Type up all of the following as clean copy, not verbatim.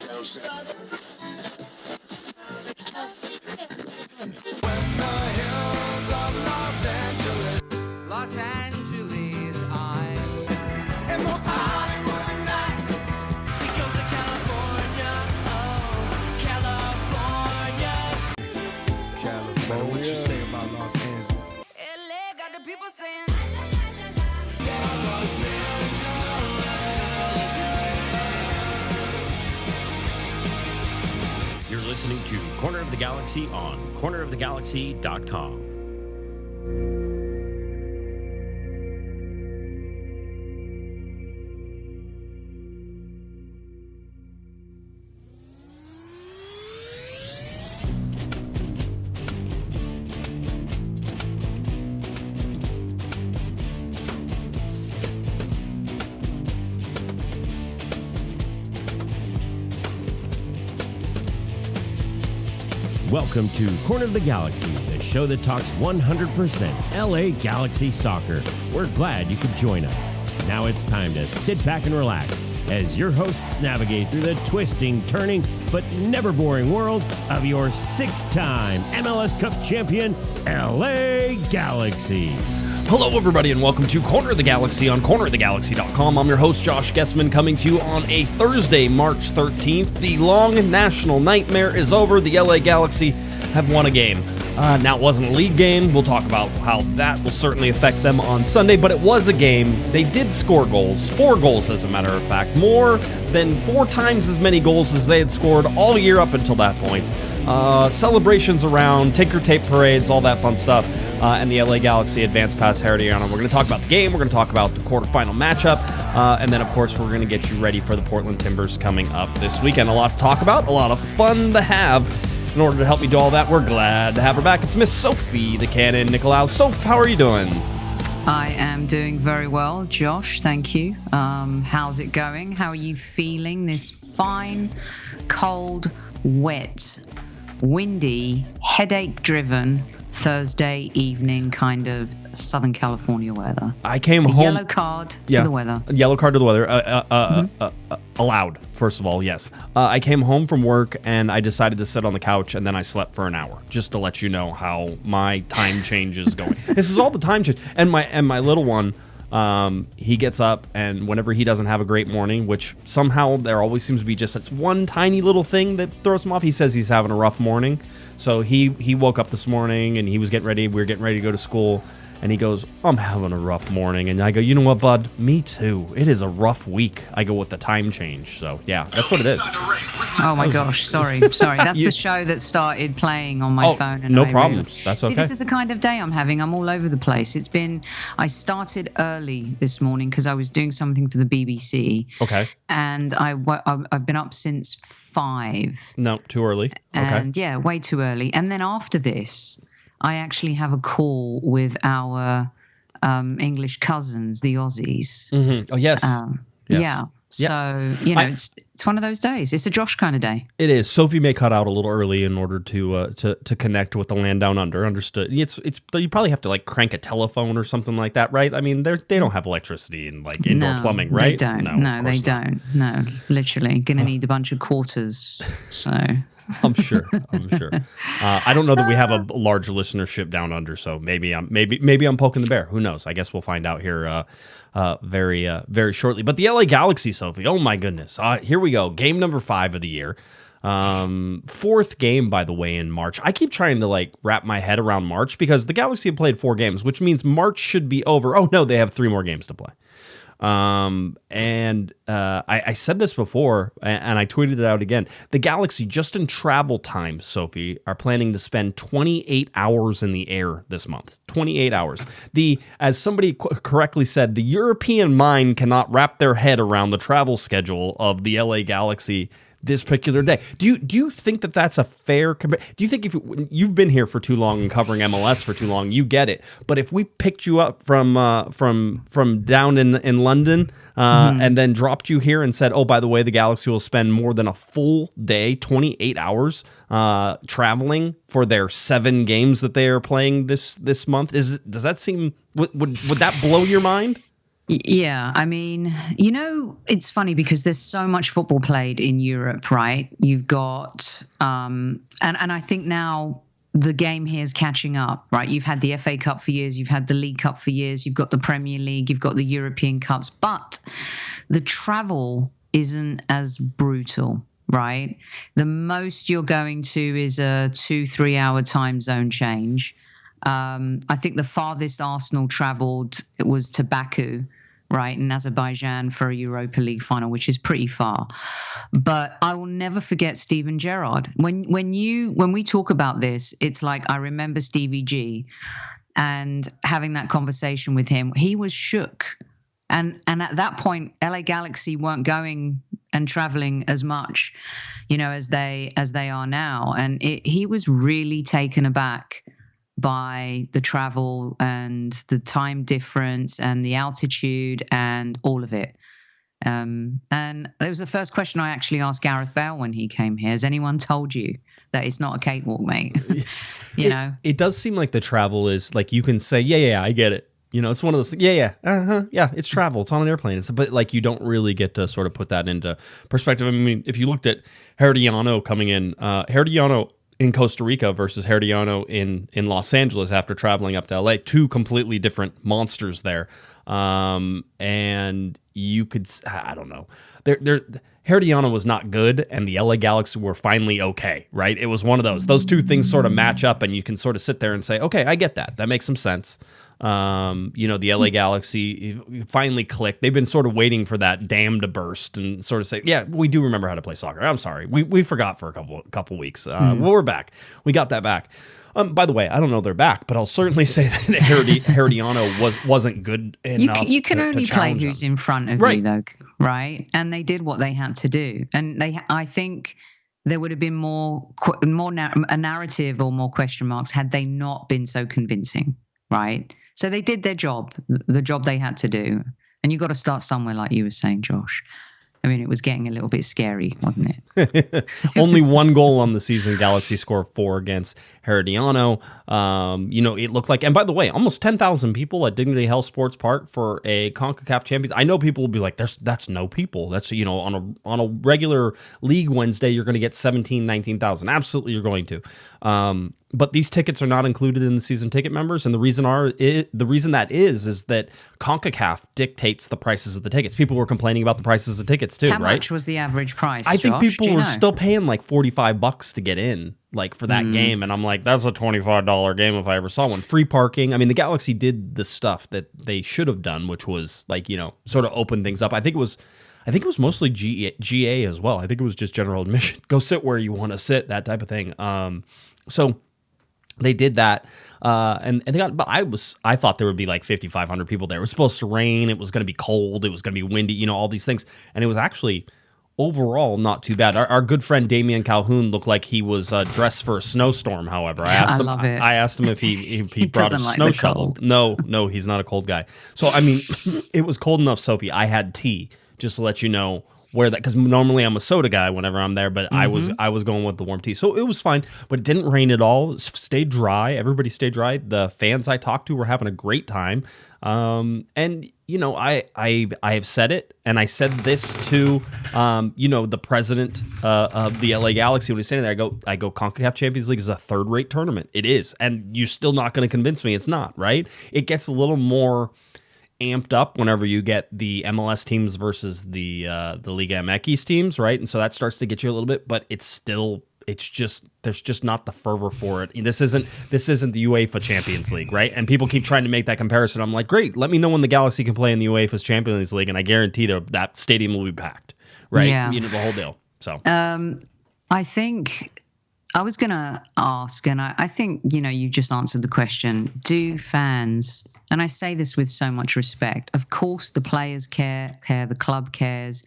Los Angeles, I'm and most Hollywood nights. She goes to California, oh, California. What you say about Los Angeles? LA got the people saying, You're listening to Corner of the Galaxy on cornerofthegalaxy.com. Welcome to Corner of the Galaxy, the show that talks 100% LA Galaxy soccer. We're glad you could join us. Now it's time to sit back and relax as your hosts navigate through the twisting, turning, but never boring world of your six-time MLS Cup champion, LA Galaxy. Hello, everybody, and welcome to Corner of the Galaxy on cornerofthegalaxy.com. I'm your host, Josh Guesman, coming to you on a Thursday, March 13th. The long national nightmare is over. The LA Galaxy have won a game. Now, it wasn't a league game. We'll talk about how that will certainly affect them on Sunday, but it was a game. They did score goals, 4 goals, as a matter of fact, more than 4 times as many goals as they had scored all year up until that point. Celebrations around, ticker tape parades, all that fun stuff. And the LA Galaxy advanced past Herediano. We're going to talk about the game. We're going to talk about the quarterfinal matchup. And then, of course, we're going to get you ready for the Portland Timbers coming up this weekend. A lot to talk about, a lot of fun to have. In order to help me do all that, we're glad to have her back. It's Miss Sophie, the Cannon Nicolaou. Soph, how are you doing? I am doing very well, Josh. Thank you. How's it going? How are you feeling this fine, cold, wet, windy, headache-driven Thursday evening kind of Southern California weather? I came home. Yellow card for the weather. Yellow card to the weather. Allowed, first of all, yes. I came home from work and I decided to sit on the couch and then I slept for an hour, just to let you know how my time change is going. This is all the time change. And my little one, he gets up, and whenever he doesn't have a great morning, which somehow there always seems to be just that's one tiny little thing that throws him off, he says he's having a rough morning. So he woke up this morning and he was getting ready. We were getting ready to go to school. And he goes, I'm having a rough morning. And I go, you know what, bud? Me too. It is a rough week. I go with the time change. So, yeah, that's what it is. Oh, my gosh. Sorry. That's the show that started playing on my phone. And no problems. That's okay. See, this is the kind of day I'm having. I'm all over the place. I started early this morning because I was doing something for the BBC. Okay. And I've been up since 5. No, too early. And, yeah, way too early. And then after this, I actually have a call with our English cousins, the Aussies. Mm-hmm. Oh, yes. Yes. Yeah. So, it's one of those days. It's a Josh kind of day. It is. Sophie may cut out a little early in order to connect with the land down under. Understood. It's you probably have to like crank a telephone or something like that, right? I mean, they don't have electricity and like indoor plumbing, right? They don't. No, they don't. No, literally. Gonna need a bunch of quarters. So I'm sure. I don't know that we have a large listenership down under, so maybe I'm poking the bear. Who knows? I guess we'll find out here very shortly. But the LA Galaxy, Sophie, oh my goodness. Here we go. Game number 5 of the year. 4th game, by the way, in March. I keep trying to like wrap my head around March because the Galaxy have played 4 games, which means March should be over. Oh no, they have 3 more games to play. I said this before, and I tweeted it out again. The Galaxy, just in travel time, Sophie, are planning to spend 28 hours in the air this month. 28 hours. As somebody correctly said, the European mind cannot wrap their head around the travel schedule of the LA Galaxy this particular day. Do you think that that's a fair do you think if you've been here for too long and covering MLS for too long, you get it? But if we picked you up from down in London and then dropped you here and said, oh, by the way, the Galaxy will spend more than a full day, 28 hours traveling for their 7 games that they are playing this month, does that seem would that blow your mind? Yeah, I mean, it's funny because there's so much football played in Europe, right? You've got, and I think now the game here is catching up, right? You've had the FA Cup for years, you've had the League Cup for years, you've got the Premier League, you've got the European Cups, but the travel isn't as brutal, right? The most you're going to is a 2-3 hour time zone change. I think the farthest Arsenal travelled was to Baku, right, in Azerbaijan for a Europa League final, which is pretty far. But I will never forget Steven Gerrard. When we talk about this, it's like I remember Stevie G and having that conversation with him. He was shook. And at that point, LA Galaxy weren't going and traveling as much, as they are now. And he was really taken aback by the travel and the time difference and the altitude and all of it. And it was the first question I actually asked Gareth Bale when he came here. Has anyone told you that it's not a cakewalk, mate? It does seem like the travel is like, you can say, yeah, I get it. It's one of those things. Yeah, it's travel. It's on an airplane. But like, you don't really get to sort of put that into perspective. I mean, if you looked at Herediano coming in, Herediano in Costa Rica versus Herediano in Los Angeles after traveling up to LA, two completely different monsters there. And you could, I don't know, Herediano was not good and the LA Galaxy were finally okay, right? It was one of those two things sort of match up and you can sort of sit there and say, okay, I get that. That makes some sense. The LA Galaxy finally clicked. They've been sort of waiting for that dam to burst and sort of say, yeah, we do remember how to play soccer. I'm sorry. We forgot for a couple weeks. Well, we're back. We got that back. By the way, I don't know they're back, but I'll certainly say that Herediano wasn't good enough. You can only play who's them. In front of you, though, right? And they did what they had to do. And I think there would have been more a narrative or more question marks had they not been so convincing, right? So they did their job, the job they had to do. And you got to start somewhere, like you were saying, Josh. I mean, it was getting a little bit scary, wasn't it? Only one goal on the season. Galaxy scored 4 against Herediano. It looked like, and by the way, almost 10,000 people at Dignity Health Sports Park for a Concacaf Champions. I know people will be like, that's no people. That's, on a regular league Wednesday, you're going to get 17, 19,000. Absolutely, you're going to. But these tickets are not included in the season ticket members, and the reason that is that CONCACAF dictates the prices of the tickets. People were complaining about the prices of tickets too, How right? much was the average price? I think Josh? people were still paying like $45 to get in, like for that game, and I'm like, that's a $25 game if I ever saw one. Free parking. I mean, the Galaxy did the stuff that they should have done, which was like sort of open things up. I think it was mostly GA as well. I think it was just general admission. Go sit where you want to sit, that type of thing. So they did that, and they got. But I thought there would be like 5,500 people there. It was supposed to rain. It was going to be cold. It was going to be windy. All these things, and it was actually overall not too bad. Our good friend Damian Calhoun looked like he was dressed for a snowstorm. However, I asked him if he brought a snow shovel. No, he's not a cold guy. So I mean, it was cold enough, Sophie. I had tea, just to let you know. Because normally I'm a soda guy whenever I'm there, but I was going with the warm tea, so it was fine. But it didn't rain at all. It stayed dry. Everybody stayed dry. The fans I talked to were having a great time. And I have said it, and I said this to the president of the LA Galaxy when he's standing there. I go CONCACAF Champions League is a third-rate tournament. It is, and you're still not going to convince me it's not, right? It gets a little more amped up whenever you get the MLS teams versus the Liga MX teams, right? And so that starts to get you a little bit, but there's just not the fervor for it. This isn't the UEFA Champions League, right? And people keep trying to make that comparison. I'm like, great, let me know when the Galaxy can play in the UEFA's Champions League, and I guarantee that stadium will be packed, right? Yeah. The whole deal. So I think I was going to ask, and I think you just answered the question. Do fans? And I say this with so much respect. Of course, the players care, the club cares.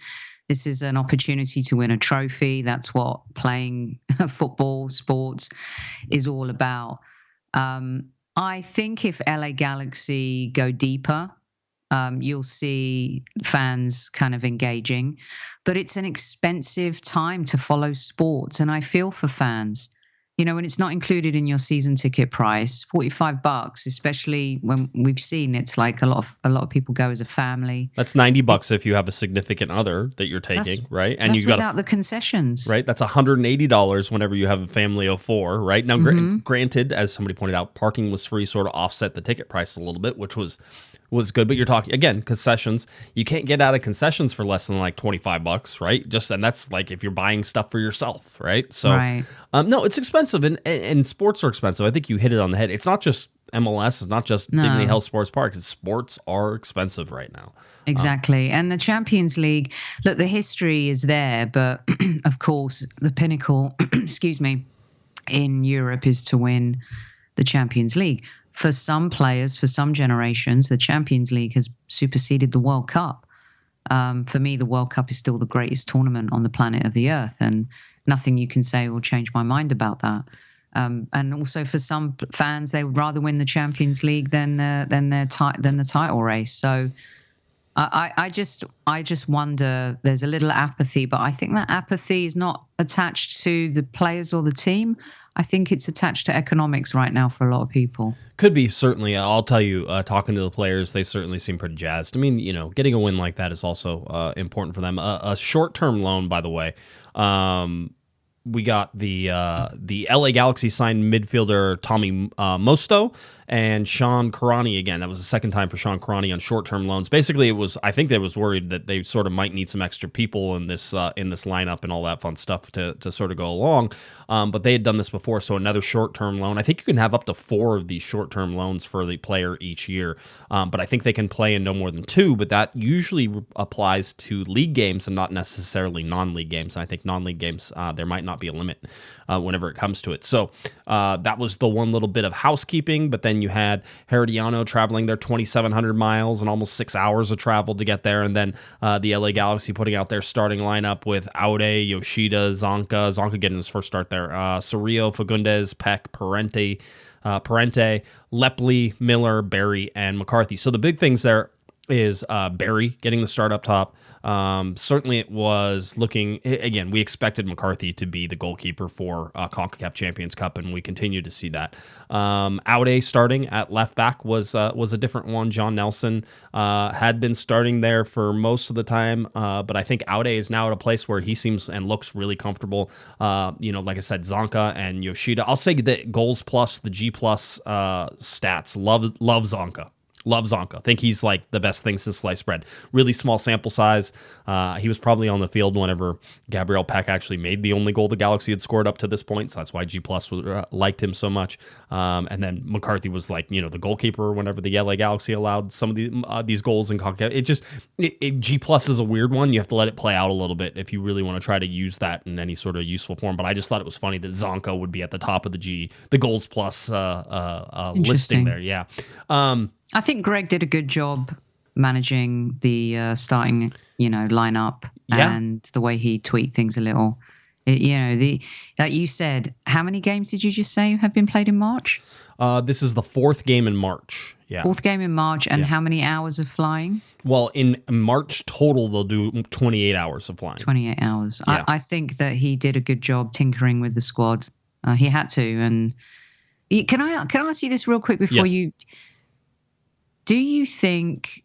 This is an opportunity to win a trophy. That's what playing football, sports is all about. I think if LA Galaxy go deeper, you'll see fans kind of engaging. But it's an expensive time to follow sports. And I feel for fans. when it's not included in your season ticket price, $45, especially when we've seen it's like a lot of people go as a family. That's $90 if you have a significant other that you're taking, right? And that's you got without the concessions, right? That's $180 whenever you have a family of 4, right? Now, granted, as somebody pointed out, parking was free, sort of offset the ticket price a little bit, which was good. But you're talking again concessions. You can't get out of concessions for less than like $25, right? And that's like if you're buying stuff for yourself, right? So, right. No, it's expensive, and sports are expensive. I think you hit it on the head. It's not just MLS. It's not just Dignity Health Sports Park. Sports are expensive right now. Exactly. And the Champions League, look, the history is there, but of course, the pinnacle, excuse me, in Europe is to win the Champions League. For some players, for some generations, the Champions League has superseded the World Cup. For me, the World Cup is still the greatest tournament on the planet of the Earth, and nothing you can say will change my mind about that. And also for some fans, they would rather win the Champions League than the title race. So I just wonder. There's a little apathy, but I think that apathy is not attached to the players or the team. I think it's attached to economics right now for a lot of people. Could be, certainly. I'll tell you, talking to the players, they certainly seem pretty jazzed. I mean, getting a win like that is also important for them. A short-term loan, by the way. We got the LA Galaxy signed midfielder Tommy Mosto and Sean Karani again. That was the second time for Sean Karani on short-term loans. Basically, I think they was worried that they sort of might need some extra people in this lineup and all that fun stuff to sort of go along. But they had done this before, so another short-term loan. I think you can have up to 4 of these short-term loans for the player each year. But I think they can play in no more than 2. But that usually applies to league games and not necessarily non-league games. And I think non-league games there might not be a limit whenever it comes to it. So that was the one little bit of housekeeping. But then you had Herediano traveling their 2,700 miles and almost 6 hours of travel to get there. And then the LA Galaxy putting out their starting lineup with Aude, Yoshida, Zonka getting his first start there, Cerrillo, Fagundez, Peck, Parente, Lepley, Miller, Barry, and McCarthy. So the big things there is Barry getting the start up top. Certainly it was looking, again, we expected McCarthy to be the goalkeeper for Concacaf Champions Cup, and we continue to see that. Aude starting at left back was a different one. John Nelson had been starting there for most of the time, but I think Aude is now at a place where he seems and looks really comfortable. Like I said, Zonka and Yoshida. I'll say that goals plus, the G plus stats, love Zonka. Love Zonka. I think he's like the best thing since sliced bread. Really small sample size. He was probably on the field whenever Gabriel Peck actually made the only goal the Galaxy had scored up to this point. So that's why G Plus liked him so much. And then McCarthy was like, the goalkeeper whenever the LA Galaxy allowed some of these goals in CONCACAF. G Plus is a weird one. You have to let it play out a little bit if you really want to try to use that in any sort of useful form. But I just thought it was funny that Zonka would be at the top of the goals plus listing there. Yeah. I think Greg did a good job managing the starting, lineup and the way he tweaked things a little. Like you said, how many games did you just say have been played in March? This is the 4th game in March. Yeah. 4th game in March, and how many hours of flying? Well, in March total, they'll do 28 hours of flying. 28 hours. Yeah. I think that he did a good job tinkering with the squad. He had to. And can I ask you this real quick before you? Do you think,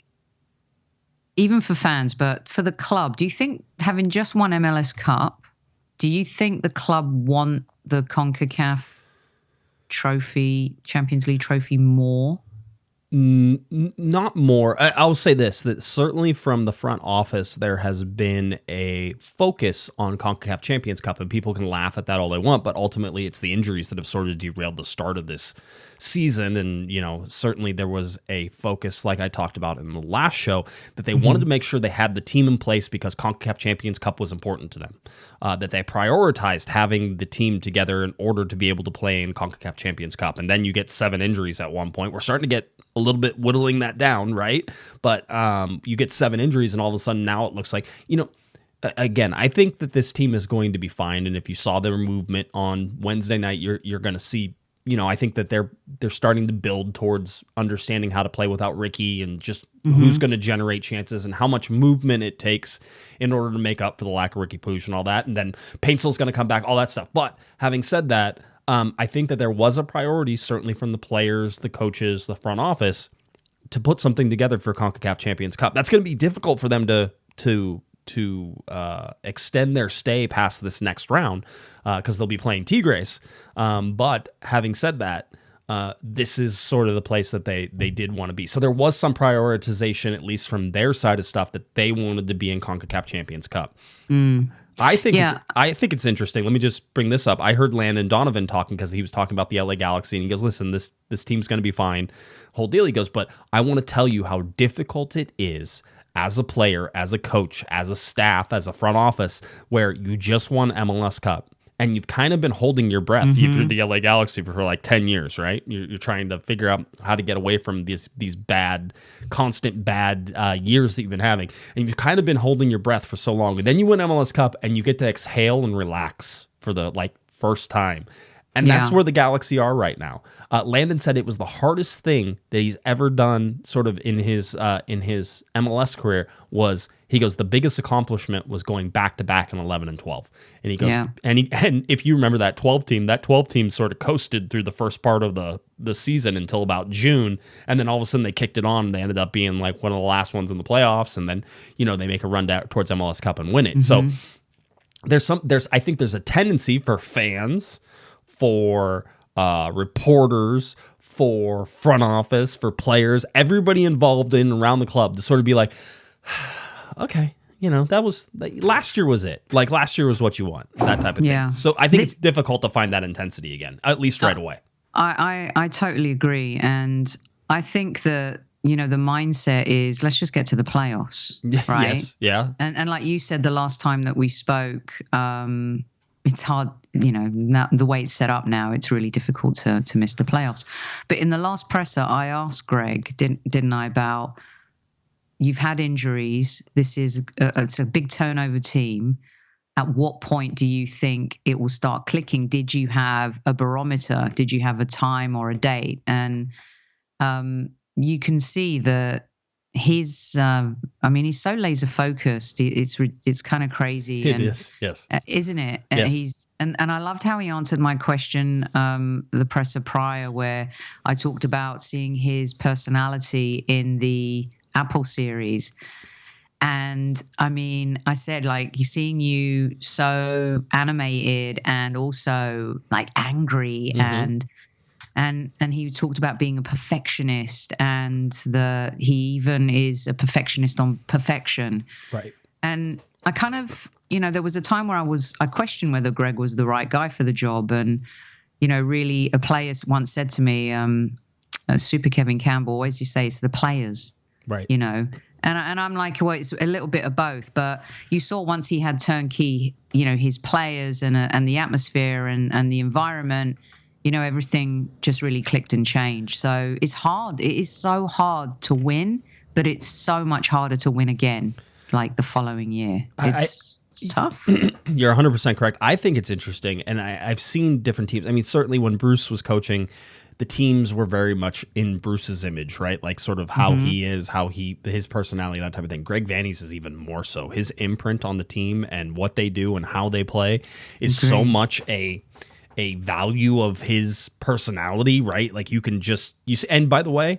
even for fans, but for the club, do you think having just won MLS Cup, do you think the club want the CONCACAF trophy, Champions League trophy more? Not more. I'll say this, that certainly from the front office, there has been a focus on CONCACAF Champions Cup, and people can laugh at that all they want, but ultimately it's the injuries that have sort of derailed the start of this season. And, certainly there was a focus, like I talked about in the last show, that they wanted to make sure they had the team in place because CONCACAF Champions Cup was important to them, that they prioritized having the team together in order to be able to play in CONCACAF Champions Cup. And then you get 7 injuries at one point. We're starting to get a little bit whittling that down, right? But you get 7 injuries, and all of a sudden now it looks like, again, I think that this team is going to be fine. And if you saw their movement on Wednesday night, you're going to see, I think that they're starting to build towards understanding how to play without Ricky and just who's going to generate chances and how much movement it takes in order to make up for the lack of Ricky Puig and all that. And then Painsel's going to come back, all that stuff. But having said that, I think that there was a priority, certainly from the players, the coaches, the front office, to put something together for CONCACAF Champions Cup. That's going to be difficult for them to extend their stay past this next round because they'll be playing Tigres. But having said that, this is sort of the place that they did want to be. So there was some prioritization, at least from their side of stuff, that they wanted to be in CONCACAF Champions Cup. I think it's interesting. Let me just bring this up. I heard Landon Donovan talking because he was talking about the LA Galaxy, and he goes, "Listen, this team's going to be fine." Whole deal. He goes, "But I want to tell you how difficult it is as a player, as a coach, as a staff, as a front office, where you just won MLS Cup and you've kind of been holding your breath. You through the LA Galaxy for like 10 years, right? You're trying to figure out how to get away from these bad, constant bad years that you've been having. And you've kind of been holding your breath for so long. And then you win MLS Cup and you get to exhale and relax for the first time. And that's where the Galaxy are right now. Landon said it was the hardest thing that he's ever done sort of in his MLS career was, he goes, the biggest accomplishment was going back-to-back in 11 and 12. And he goes, and if you remember that 12 team sort of coasted through the first part of the season until about June. And then all of a sudden they kicked it on. And they ended up being like one of the last ones in the playoffs. And then, they make a run down towards MLS Cup and win it. So I think there's a tendency for fans, for reporters, for front office, for players, everybody involved in around the club to sort of be like, okay, that was last year was it. Like last year was what you want, that type of thing. So I think it's difficult to find that intensity again, at least right away. I totally agree. And I think that, the mindset is let's just get to the playoffs, right? Yes, yeah. And like you said, the last time that we spoke, it's hard, the way it's set up now, it's really difficult to miss the playoffs. But in the last presser, I asked Greg, didn't I, about you've had injuries. This is it's a big turnover team. At what point do you think it will start clicking? Did you have a barometer? Did you have a time or a date? And you can see that he's so laser focused. It's kind of crazy. It is, yes, isn't it? And yes. And I loved how he answered my question, the presser prior, where I talked about seeing his personality in the Apple series. And I said, seeing you so animated and also angry and he talked about being a perfectionist and he even is a perfectionist on perfection. Right. And I kind of, there was a time where I questioned whether Greg was the right guy for the job. And, really a player once said to me, Super Kevin Campbell always used to say it's the players, right? And I'm like, well, it's a little bit of both. But you saw once he had turnkey, his players and the atmosphere and the environment, everything just really clicked and changed. So it's hard. It is so hard to win, but it's so much harder to win again, the following year. It's tough. You're 100% correct. I think it's interesting, and I've seen different teams. Certainly when Bruce was coaching, the teams were very much in Bruce's image, right? Sort of how he is, his personality, that type of thing. Greg Vanney's is even more so. His imprint on the team and what they do and how they play is so much a value of his personality, right? And by the way,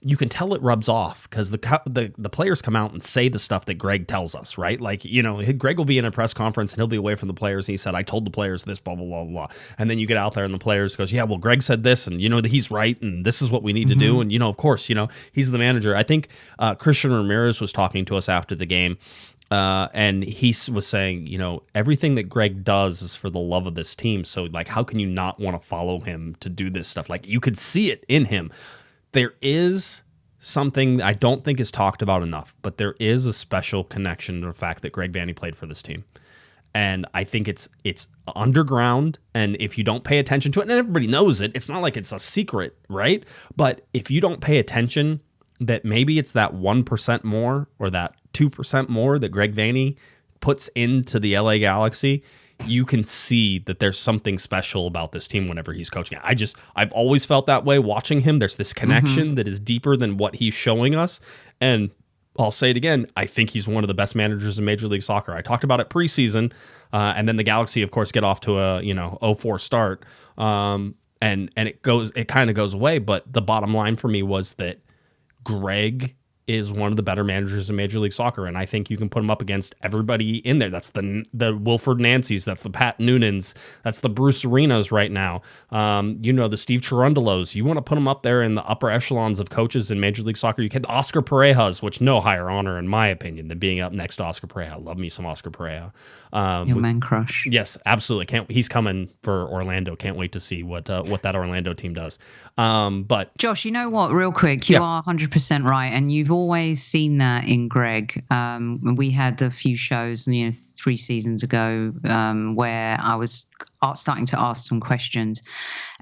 you can tell it rubs off because the players come out and say the stuff that Greg tells us, right? Greg will be in a press conference and he'll be away from the players and he said, I told the players this, blah, blah, blah, blah. And then you get out there and the players goes, yeah, well, Greg said this and that he's right and this is what we need to do. And, of course, he's the manager. I think Christian Ramirez was talking to us after the game. And he was saying, everything that Greg does is for the love of this team. So, how can you not want to follow him to do this stuff? You could see it in him. There is something I don't think is talked about enough, but there is a special connection to the fact that Greg Vanney played for this team. And I think it's underground. And if you don't pay attention to it, and everybody knows it, it's not like it's a secret, right? But if you don't pay attention, that maybe it's that 1% more or that 2% more that Greg Vanney puts into the LA Galaxy, you can see that there's something special about this team whenever he's coaching. I've always felt that way watching him. There's this connection that is deeper than what he's showing us. And I'll say it again. I think he's one of the best managers in Major League Soccer. I talked about it preseason, and then the Galaxy, of course, get off to a 0-4 start, and it kind of goes away. But the bottom line for me was that Greg is one of the better managers in Major League Soccer, and I think you can put him up against everybody in there. That's the Wilfred Nancys, that's the Pat Noonans, that's the Bruce Arenas right now. The Steve Cherundolo's. You want to put him up there in the upper echelons of coaches in Major League Soccer. You can Oscar Parejas, which no higher honor in my opinion than being up next to Oscar Pareja. Love me some Oscar Pareja. Your man crush. Yes, absolutely. He's coming for Orlando. Can't wait to see what that Orlando team does. But Josh, you know what? Real quick, you are 100% right, and you've always seen that in Greg. We had a few shows, 3 seasons ago, where I was starting to ask some questions,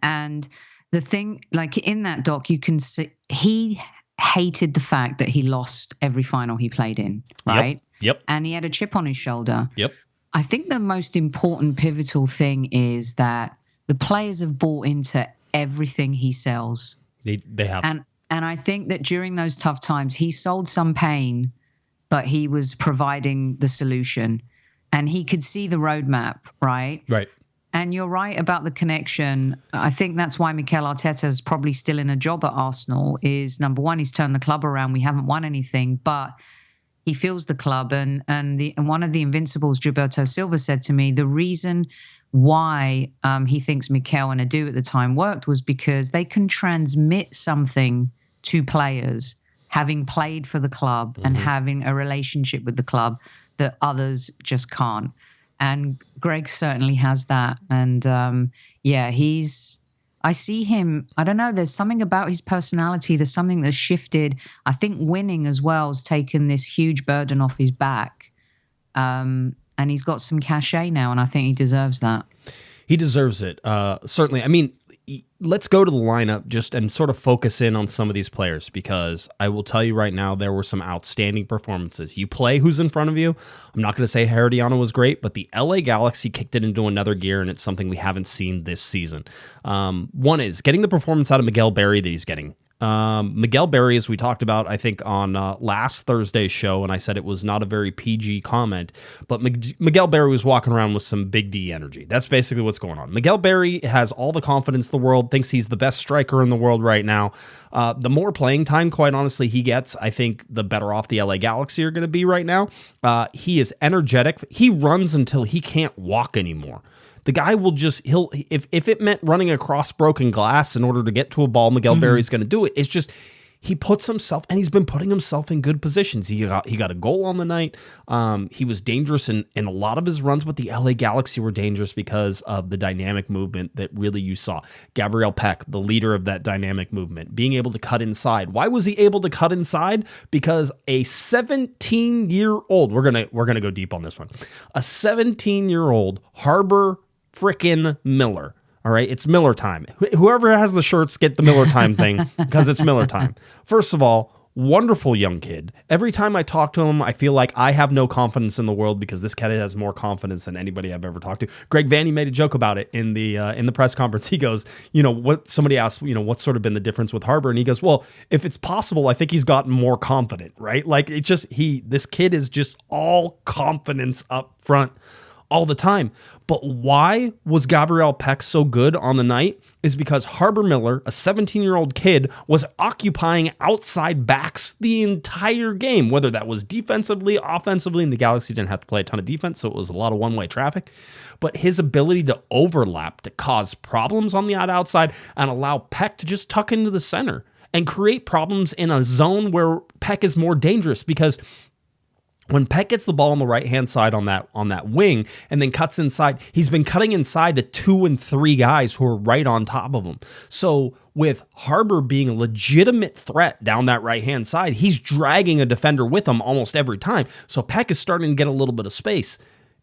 and the thing, like in that doc, you can see he hated the fact that he lost every final he played in, right? Yep. And he had a chip on his shoulder. Yep. I think the most important pivotal thing is that the players have bought into everything he sells. They have. And I think that during those tough times, he sold some pain, but he was providing the solution. And he could see the roadmap, right? Right. And you're right about the connection. I think that's why Mikel Arteta is probably still in a job at Arsenal, is number one, he's turned the club around. We haven't won anything, but he feels the club. And one of the Invincibles, Gilberto Silva, said to me, the reason why he thinks Mikel and Adu at the time worked was because they can transmit something to players, having played for the club and having a relationship with the club that others just can't. And Greg certainly has that. And I see him, I don't know, there's something about his personality. There's something that's shifted. I think winning as well has taken this huge burden off his back. And he's got some cachet now, and I think he deserves that. He deserves it. Certainly. I mean, let's go to the lineup just and sort of focus in on some of these players, because I will tell you right now, there were some outstanding performances. You play who's in front of you. I'm not going to say Herediano was great, but the LA Galaxy kicked it into another gear, and it's something we haven't seen this season. One is getting the performance out of Miguel Berry that he's getting. Miguel Berry, as we talked about, I think on last Thursday's show, and I said it was not a very PG comment, but Miguel Berry was walking around with some big D energy. That's basically what's going on. Miguel Berry has all the confidence in the world, thinks he's the best striker in the world right now. The more playing time, quite honestly, he gets, I think the better off the LA Galaxy are going to be right now. He is energetic. He runs until he can't walk anymore. The guy will just, if it meant running across broken glass in order to get to a ball, Miguel Berry's going to do it. It's just, he puts himself, and he's been putting himself in good positions. He got a goal on the night. He was dangerous in a lot of his runs, but the LA Galaxy were dangerous because of the dynamic movement that really you saw. Gabriel Peck, the leader of that dynamic movement, being able to cut inside. Why was he able to cut inside? Because a 17-year-old, we're gonna go deep on this one. A 17-year-old Harbor frickin' Miller. All right, it's Miller time. Whoever has the shirts, get the Miller time thing, because it's Miller time. First of all, wonderful young kid. Every time I talk to him, I feel like I have no confidence in the world, because this kid has more confidence than anybody I've ever talked to. Greg Vanney made a joke about it in the press conference. He goes, what somebody asked, what's sort of been the difference with Harbor, and he goes, well, if it's possible, I think he's gotten more confident, right? Like this kid is just all confidence up front all the time. But why was Gabriel Peck so good on the night is because Harbor Miller, a 17-year-old kid, was occupying outside backs the entire game, whether that was defensively, offensively, and the Galaxy didn't have to play a ton of defense, so it was a lot of one-way traffic. But his ability to overlap, to cause problems on the outside, and allow Peck to just tuck into the center and create problems in a zone where Peck is more dangerous, because when Peck gets the ball on the right-hand side on that wing and then cuts inside, he's been cutting inside to 2 and 3 guys who are right on top of him. So with Harbor being a legitimate threat down that right-hand side, he's dragging a defender with him almost every time. So Peck is starting to get a little bit of space.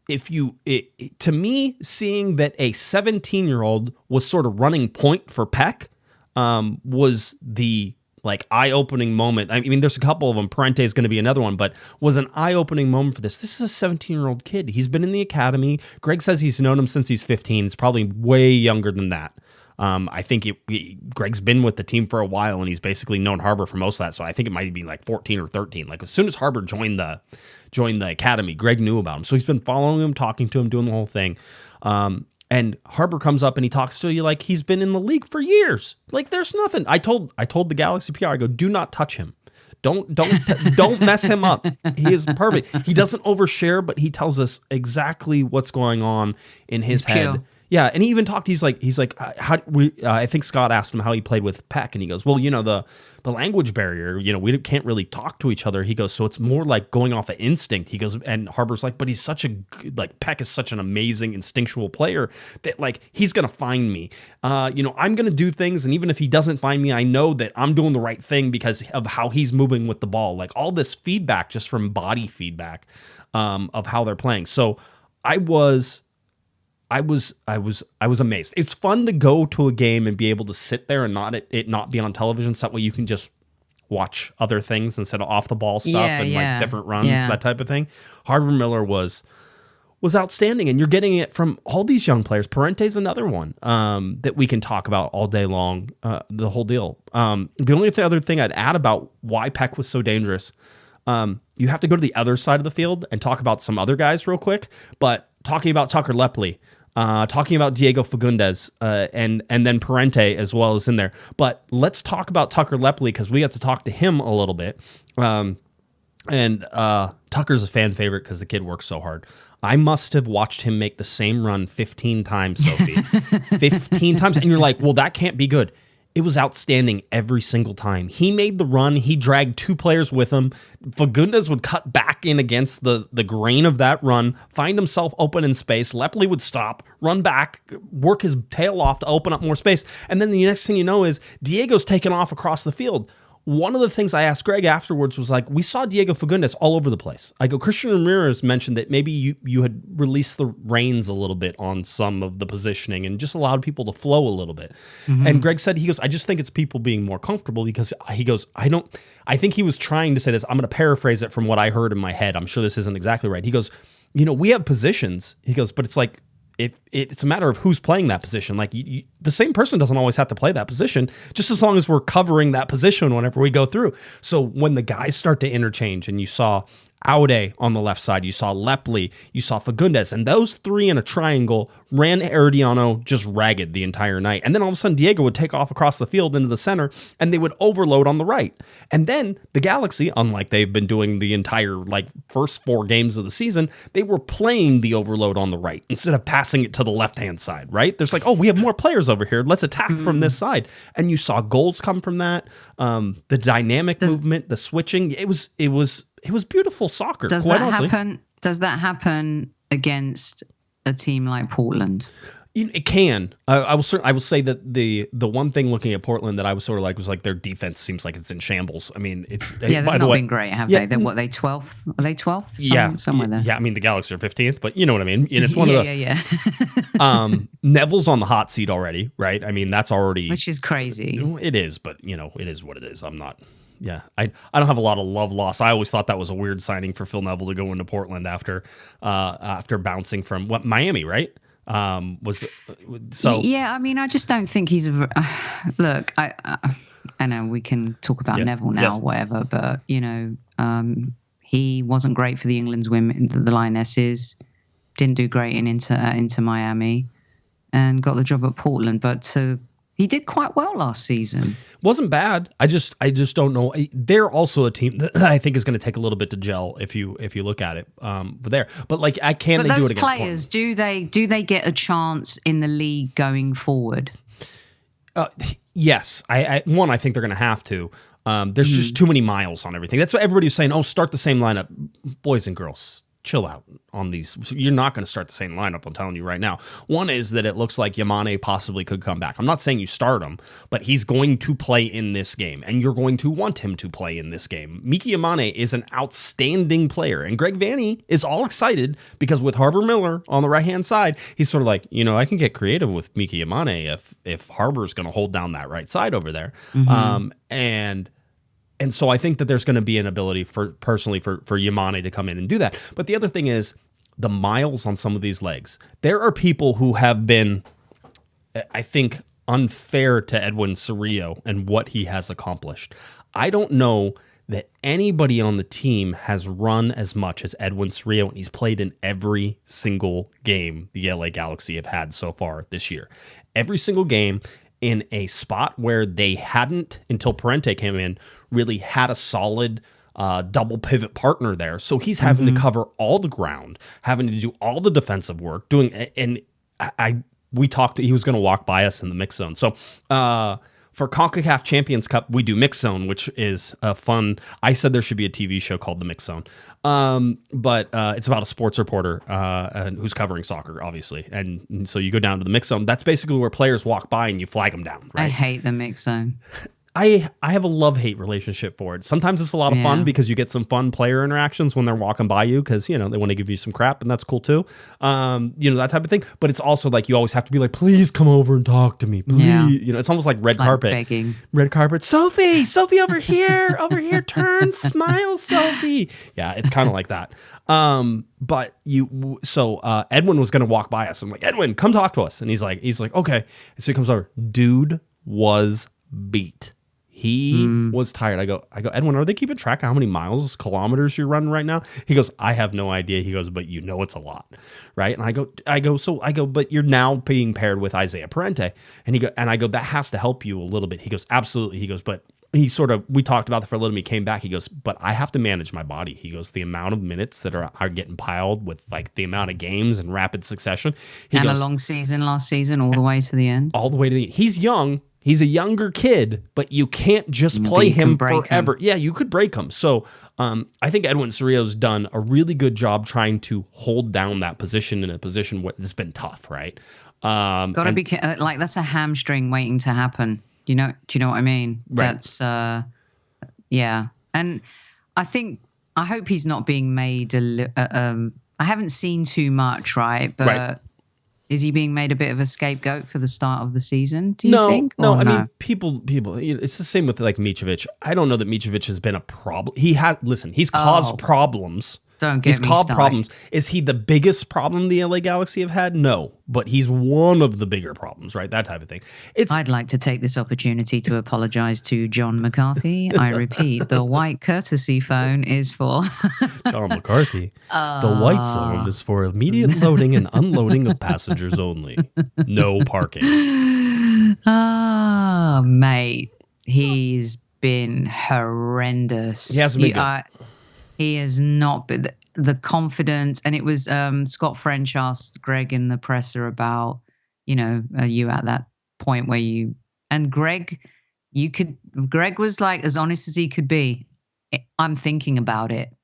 To me, seeing that a 17-year-old was sort of running point for Peck was the eye-opening moment. I mean, there's a couple of them. Parente is going to be another one, but was an eye-opening moment for this. This is a 17-year-old kid. He's been in the academy. Greg says he's known him since he's 15. It's probably way younger than that. I think Greg's been with the team for a while, and he's basically known Harbor for most of that. So I think it might be like 14 or 13. Like as soon as Harbor joined the academy, Greg knew about him. So he's been following him, talking to him, doing the whole thing. And Harbor comes up and he talks to you like he's been in the league for years. Like there's nothing. I told the Galaxy PR, I go, do not touch him. Don't mess him up. He is perfect. He doesn't overshare, but he tells us exactly what's going on in his head. Pure. Yeah, and he even talked. He's like, I think Scott asked him how he played with Peck, and he goes, well, the language barrier, we can't really talk to each other. He goes, so it's more like going off of instinct. He goes, and Harbor's like, but he's Peck is such an amazing instinctual player that like he's gonna find me. I'm gonna do things, and even if he doesn't find me, I know that I'm doing the right thing because of how he's moving with the ball. Like all this feedback just from body feedback of how they're playing. So I was amazed. It's fun to go to a game and be able to sit there and not be on television. So that way you can just watch other things instead of off the ball stuff like different runs, that type of thing. Harbor Miller was outstanding, and you're getting it from all these young players. Parente's another one that we can talk about all day long. The whole deal. The only other thing I'd add about why Peck was so dangerous, you have to go to the other side of the field and talk about some other guys real quick. But talking about Tucker Lepley. Talking about Diego Fagundez and then Parente as well as in there. But let's talk about Tucker Lepley because we got to talk to him a little bit. And Tucker's a fan favorite because the kid works so hard. I must have watched him make the same run 15 times, Sophie. 15 times. And you're like, well, that can't be good. It was outstanding every single time. He made the run. He dragged two players with him. Fagundez would cut back in against the grain of that run, find himself open in space. Lepley would stop, run back, work his tail off to open up more space. And then the next thing you know is Diego's taken off across the field. One of the things I asked Greg afterwards was like, we saw Diego Fagundez all over the place. I go, Christian Ramirez mentioned that maybe you had released the reins a little bit on some of the positioning and just allowed people to flow a little bit. Mm-hmm. And Greg said, he goes, I just think it's people being more comfortable because he goes, I think he was trying to say this. I'm going to paraphrase it from what I heard in my head. I'm sure this isn't exactly right. He goes, we have positions. He goes, but it's like, it's a matter of who's playing that position. Like the same person doesn't always have to play that position, just as long as we're covering that position whenever we go through. So when the guys start to interchange, and you saw Aude on the left side, you saw Lepley, you saw Fagundez, and those three in a triangle ran Herediano just ragged the entire night. And then all of a sudden Diego would take off across the field into the center, and they would overload on the right. And then the Galaxy, unlike they've been doing the entire first 4 games of the season, they were playing the overload on the right instead of passing it to the left-hand side, right? There's like, oh, we have more players over here. Let's attack from this side. And you saw goals come from that. The dynamic movement, the switching, it was beautiful soccer. Does that happen against a team like Portland? It can. I will say that the one thing looking at Portland that I was sort of was their defense seems like it's in shambles. I mean, they've not been great, have they? They're 12th? Are they 12th? Somewhere there. Yeah, I mean the Galaxy are 15th, but you know what I mean. And it's one of those. Yeah. Neville's on the hot seat already, right? I mean that's already, which is crazy. It is, but it is what it is. I'm not. Yeah, I don't have a lot of love lost. I always thought that was a weird signing for Phil Neville to go into Portland after bouncing from Miami, right? Yeah, I mean, I just don't think he's look. I know we can talk about Neville now, or whatever, but he wasn't great for the England's women, the Lionesses. Didn't do great in Inter Miami, and got the job at Portland, but he did quite well last season. Wasn't bad. I just don't know. They're also a team that I think is going to take a little bit to gel if you look at it. But they do it against players? Portland? Do they get a chance in the league going forward? Yes. I think they're going to have to. There's just too many miles on everything. That's what everybody's saying. Oh, start the same lineup, boys and girls. Chill out on these. You're not going to start the same lineup, I'm telling you right now. One is that it looks like Yamane possibly could come back. I'm not saying you start him, but he's going to play in this game, and you're going to want him to play in this game. Miki Yamane is an outstanding player, and Greg Vanney is all excited because with Harbor Miller on the right-hand side, he's sort of like, I can get creative with Miki Yamane if Harbor's going to hold down that right side over there. Mm-hmm. And so I think that there's going to be an ability for Yamane to come in and do that. But the other thing is the miles on some of these legs. There are people who have been, I think, unfair to Edwin Cerrillo and what he has accomplished. I don't know that anybody on the team has run as much as Edwin Cerrillo, and he's played in every single game the LA Galaxy have had so far this year. Every single game in a spot where they hadn't, until Parente came in, really had a solid double pivot partner there. So he's having to cover all the ground, having to do all the defensive work, we talked, he was going to walk by us in the mix zone. So, for Concacaf Champions Cup, we do Mix Zone, which is fun. I said there should be a TV show called The Mix Zone. But it's about a sports reporter who's covering soccer, obviously. And so you go down to the Mix Zone. That's basically where players walk by and you flag them down, right? I hate the Mix Zone. I have a love-hate relationship for it. Sometimes it's a lot of fun because you get some fun player interactions when they're walking by you because, they want to give you some crap, and that's cool too. That type of thing. But it's also like you always have to be like, please come over and talk to me. Please. Yeah. It's almost like red carpet. Begging. Red carpet. Sophie over here, turn, smile, Sophie. Yeah, it's kind of like that. But Edwin was going to walk by us. I'm like, Edwin, come talk to us. And he's like, okay. And so he comes over. Dude was beat. He was tired. I go, Edwin, are they keeping track of how many kilometers you're running right now? He goes, I have no idea. He goes, but it's a lot, right? And I go, but you're now being paired with Isaiah Parente. And I go, that has to help you a little bit. He goes, absolutely. He goes, but we talked about that for a little bit. He came back. He goes, but I have to manage my body. He goes, the amount of minutes that are getting piled with like the amount of games in rapid succession. A long season last season, all the way to the end. All the way to the end. He's young. He's a younger kid, but you can't just play him forever. Yeah, you could break him. So I think Edwin Cerrillo's done a really good job trying to hold down that position in a position that's been tough, right? Gotta be like that's a hamstring waiting to happen. Do you know what I mean? Right. That's yeah. And I hope he's not being made. I haven't seen too much, right? But. Right. Is he being made a bit of a scapegoat for the start of the season, do you think? No, I mean, people, it's the same with like Mitrovic. I don't know that Mitrovic has been a problem. He's caused problems. Don't get me started. Problems. Is he the biggest problem the LA Galaxy have had? No, but he's one of the bigger problems, right? That type of thing. I'd like to take this opportunity to apologize to John McCarthy. I repeat, the white courtesy phone is for... John McCarthy. The white zone is for immediate loading and unloading of passengers only. No parking. Mate, he's been horrendous. He hasn't been good. He has not been the confidence, and it was Scott French asked Greg in the presser about, are you at that point where Greg was like as honest as he could be. I'm thinking about it,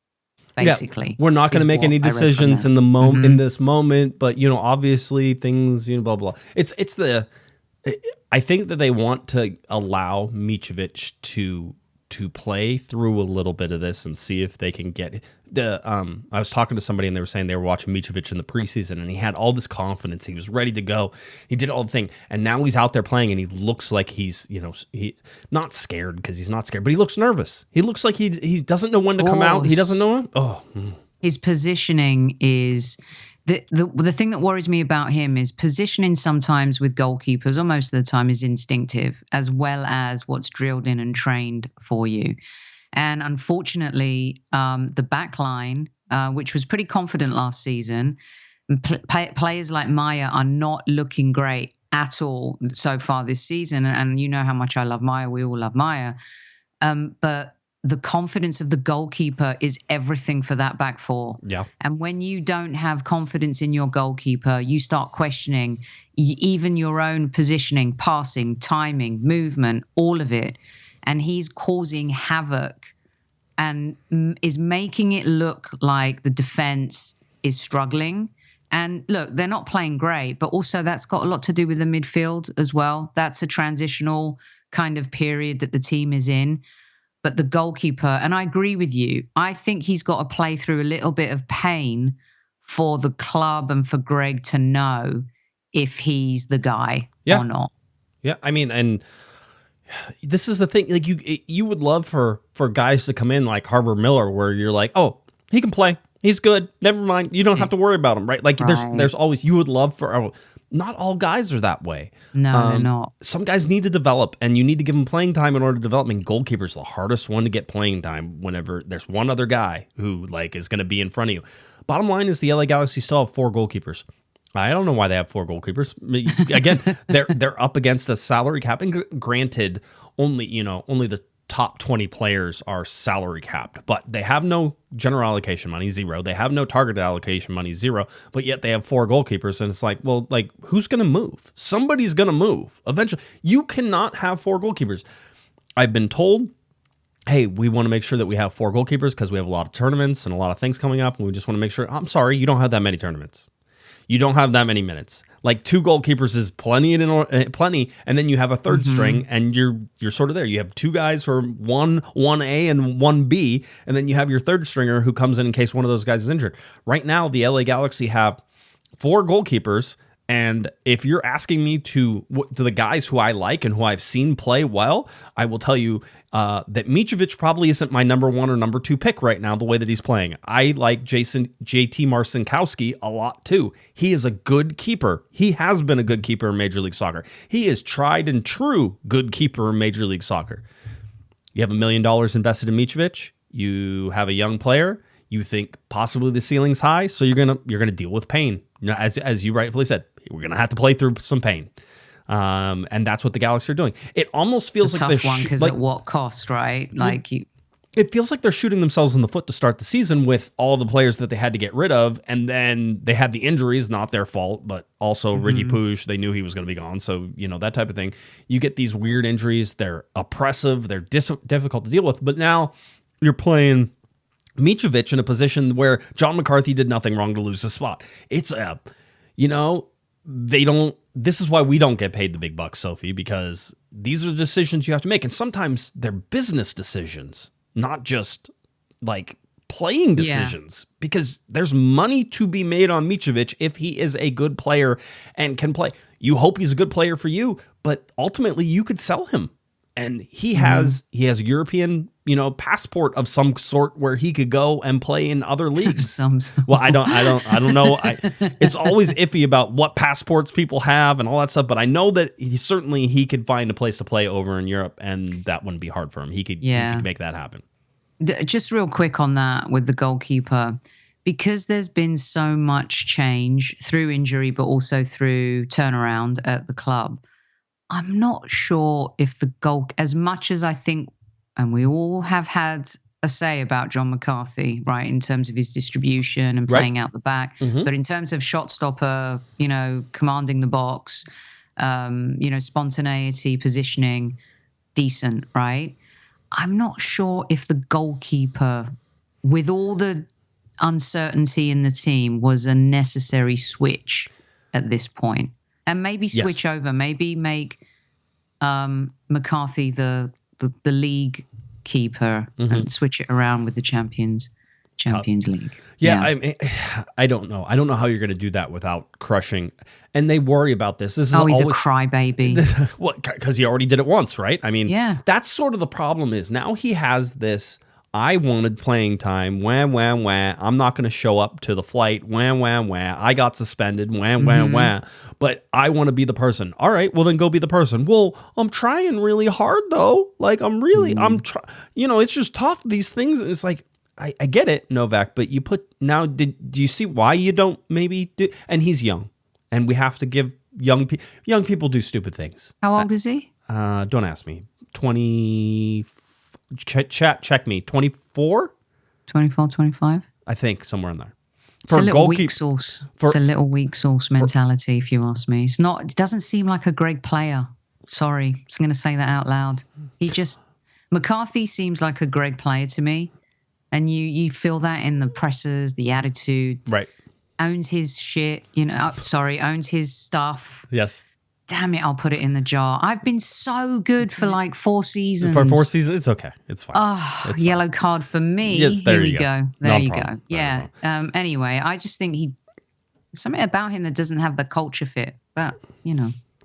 basically. Yeah, we're not going to make any decisions in the moment in this moment, but obviously things, blah blah. I think that they want to allow Mitrovic to play through a little bit of this and see if they can get I was talking to somebody and they were saying they were watching Mitrovic in the preseason and he had all this confidence. He was ready to go. He did all the thing. And now he's out there playing and he looks like he's, he not scared because he's not scared, but he looks nervous. He looks like he doesn't know when to come out. He doesn't know. His positioning is the thing that worries me about him is positioning sometimes with goalkeepers, or most of the time, is instinctive as well as what's drilled in and trained for you. And unfortunately, the back line, which was pretty confident last season, players like Maya are not looking great at all so far this season. And you know how much I love Maya. We all love Maya. But the confidence of the goalkeeper is everything for that back four. Yeah. And when you don't have confidence in your goalkeeper, you start questioning even your own positioning, passing, timing, movement, all of it. And he's causing havoc and is making it look like the defense is struggling. And look, they're not playing great, but also that's got a lot to do with the midfield as well. That's a transitional kind of period that the team is in. But the goalkeeper, and I agree with you, I think he's got to play through a little bit of pain for the club and for Greg to know if he's the guy or not. Yeah, I mean, and this is the thing. Like you would love for guys to come in like Harbour Miller, where you're like, oh, he can play, he's good. Never mind, you don't have to worry about him, right? Like there's always, you would love for not all guys are that way. No, they're not. Some guys need to develop, and you need to give them playing time in order to develop. I mean, goalkeeper's the hardest one to get playing time whenever there's one other guy who like is going to be in front of you. Bottom line is the LA Galaxy still have 4 goalkeepers. I don't know why they have 4 goalkeepers. Again, they're up against a salary cap, and granted, only the top 20 players are salary capped, but they have no general allocation money, 0. They have no target allocation money, 0, but yet they have 4 goalkeepers, and it's like, well, like, who's going to move? Somebody's going to move. Eventually, you cannot have 4 goalkeepers. I've been told, hey, we want to make sure that we have 4 goalkeepers because we have a lot of tournaments and a lot of things coming up, and we just want to make sure. I'm sorry, you don't have that many tournaments. You don't have that many minutes. Like 2 goalkeepers is plenty, and then you have a third string, and you're sort of there. You have 2 guys who are 1A and 1B, and then you have your third stringer who comes in case one of those guys is injured. Right now, the LA Galaxy have 4 goalkeepers, and if you're asking me to the guys who I like and who I've seen play well, I will tell you that Mitrovic probably isn't my number 1 or number 2 pick right now, the way that he's playing. I like JT Marcinkowski a lot too. He is a good keeper. He has been a good keeper in Major League Soccer. He is tried and true good keeper in Major League Soccer. You have $1 million invested in Mitrovic. You have a young player. You think possibly the ceiling's high, so you're gonna deal with pain. As you rightfully said, we're gonna have to play through some pain. And that's what the Galaxy are doing. It almost feels it's like a tough one because at what cost, right? Like it feels like they're shooting themselves in the foot to start the season with all the players that they had to get rid of, and then they had the injuries, not their fault, but also Ricky Puig, they knew he was going to be gone, so that type of thing. You get these weird injuries, they're oppressive, they're difficult to deal with, but now you're playing Mitrovic in a position where John McCarthy did nothing wrong to lose a spot. It's this is why we don't get paid the big bucks, Sophie, because these are decisions you have to make. And sometimes they're business decisions, not just like playing decisions, because there's money to be made on Mitrovic if he is a good player and can play. You hope he's a good player for you, but ultimately you could sell him. And he has a European, passport of some sort where he could go and play in other leagues. Well, I don't know. It's always iffy about what passports people have and all that stuff. But I know that he could find a place to play over in Europe, and that wouldn't be hard for him. He could make that happen. Just real quick on that with the goalkeeper, because there's been so much change through injury, but also through turnaround at the club. I'm not sure if the goal, as much as I think, and we all have had a say about John McCarthy, right, in terms of his distribution and playing out the back, but in terms of shot stopper, commanding the box, spontaneity, positioning, decent, right? I'm not sure if the goalkeeper, with all the uncertainty in the team, was a necessary switch at this point. And maybe switch over, maybe make McCarthy the league keeper and switch it around with the Champions League. Yeah. I don't know. I don't know how you're going to do that without crushing. And they worry about this. This is he's a crybaby. Well, because he already did it once, right? I mean, that's sort of the problem is now he has this. I wanted playing time. Wah, wah, wah. I'm not going to show up to the flight. Wah, wah, wah. I got suspended. Wah, wah, wah. But I want to be the person. All right, well, then go be the person. Well, I'm trying really hard, though. Like, I'm it's just tough, these things. It's like, I get it, Novak, but do you see why you don't maybe do? And he's young, and we have to give young people do stupid things. How old is he? Don't ask me. 20... Check me. 24? 24, 25? I think somewhere in there. It's a little weak sauce. It's a little weak sauce mentality, if you ask me. It doesn't seem like a great player. Sorry, I'm going to say that out loud. McCarthy seems like a great player to me. And you feel that in the presses, the attitude. Right. Owns his shit, owns his stuff. Yes. Damn it, I'll put it in the jar. I've been so good for like 4 seasons. For 4 seasons, it's okay. It's fine. Oh, yellow card for me. Yes, Here we go. There you problem. go. Yeah. Anyway, I just think something about him that doesn't have the culture fit. But,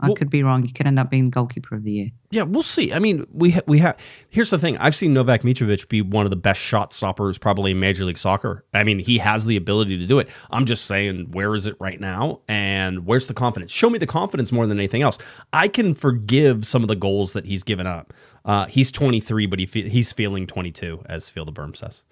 I could be wrong. He could end up being the goalkeeper of the year. Yeah, we'll see. I mean, we have. Here's the thing. I've seen Novak Mitrovic be one of the best shot stoppers probably in Major League Soccer. I mean, he has the ability to do it. I'm just saying, where is it right now? And where's the confidence? Show me the confidence more than anything else. I can forgive some of the goals that he's given up. He's 23, but he's feeling 22, as Feel the Berm says.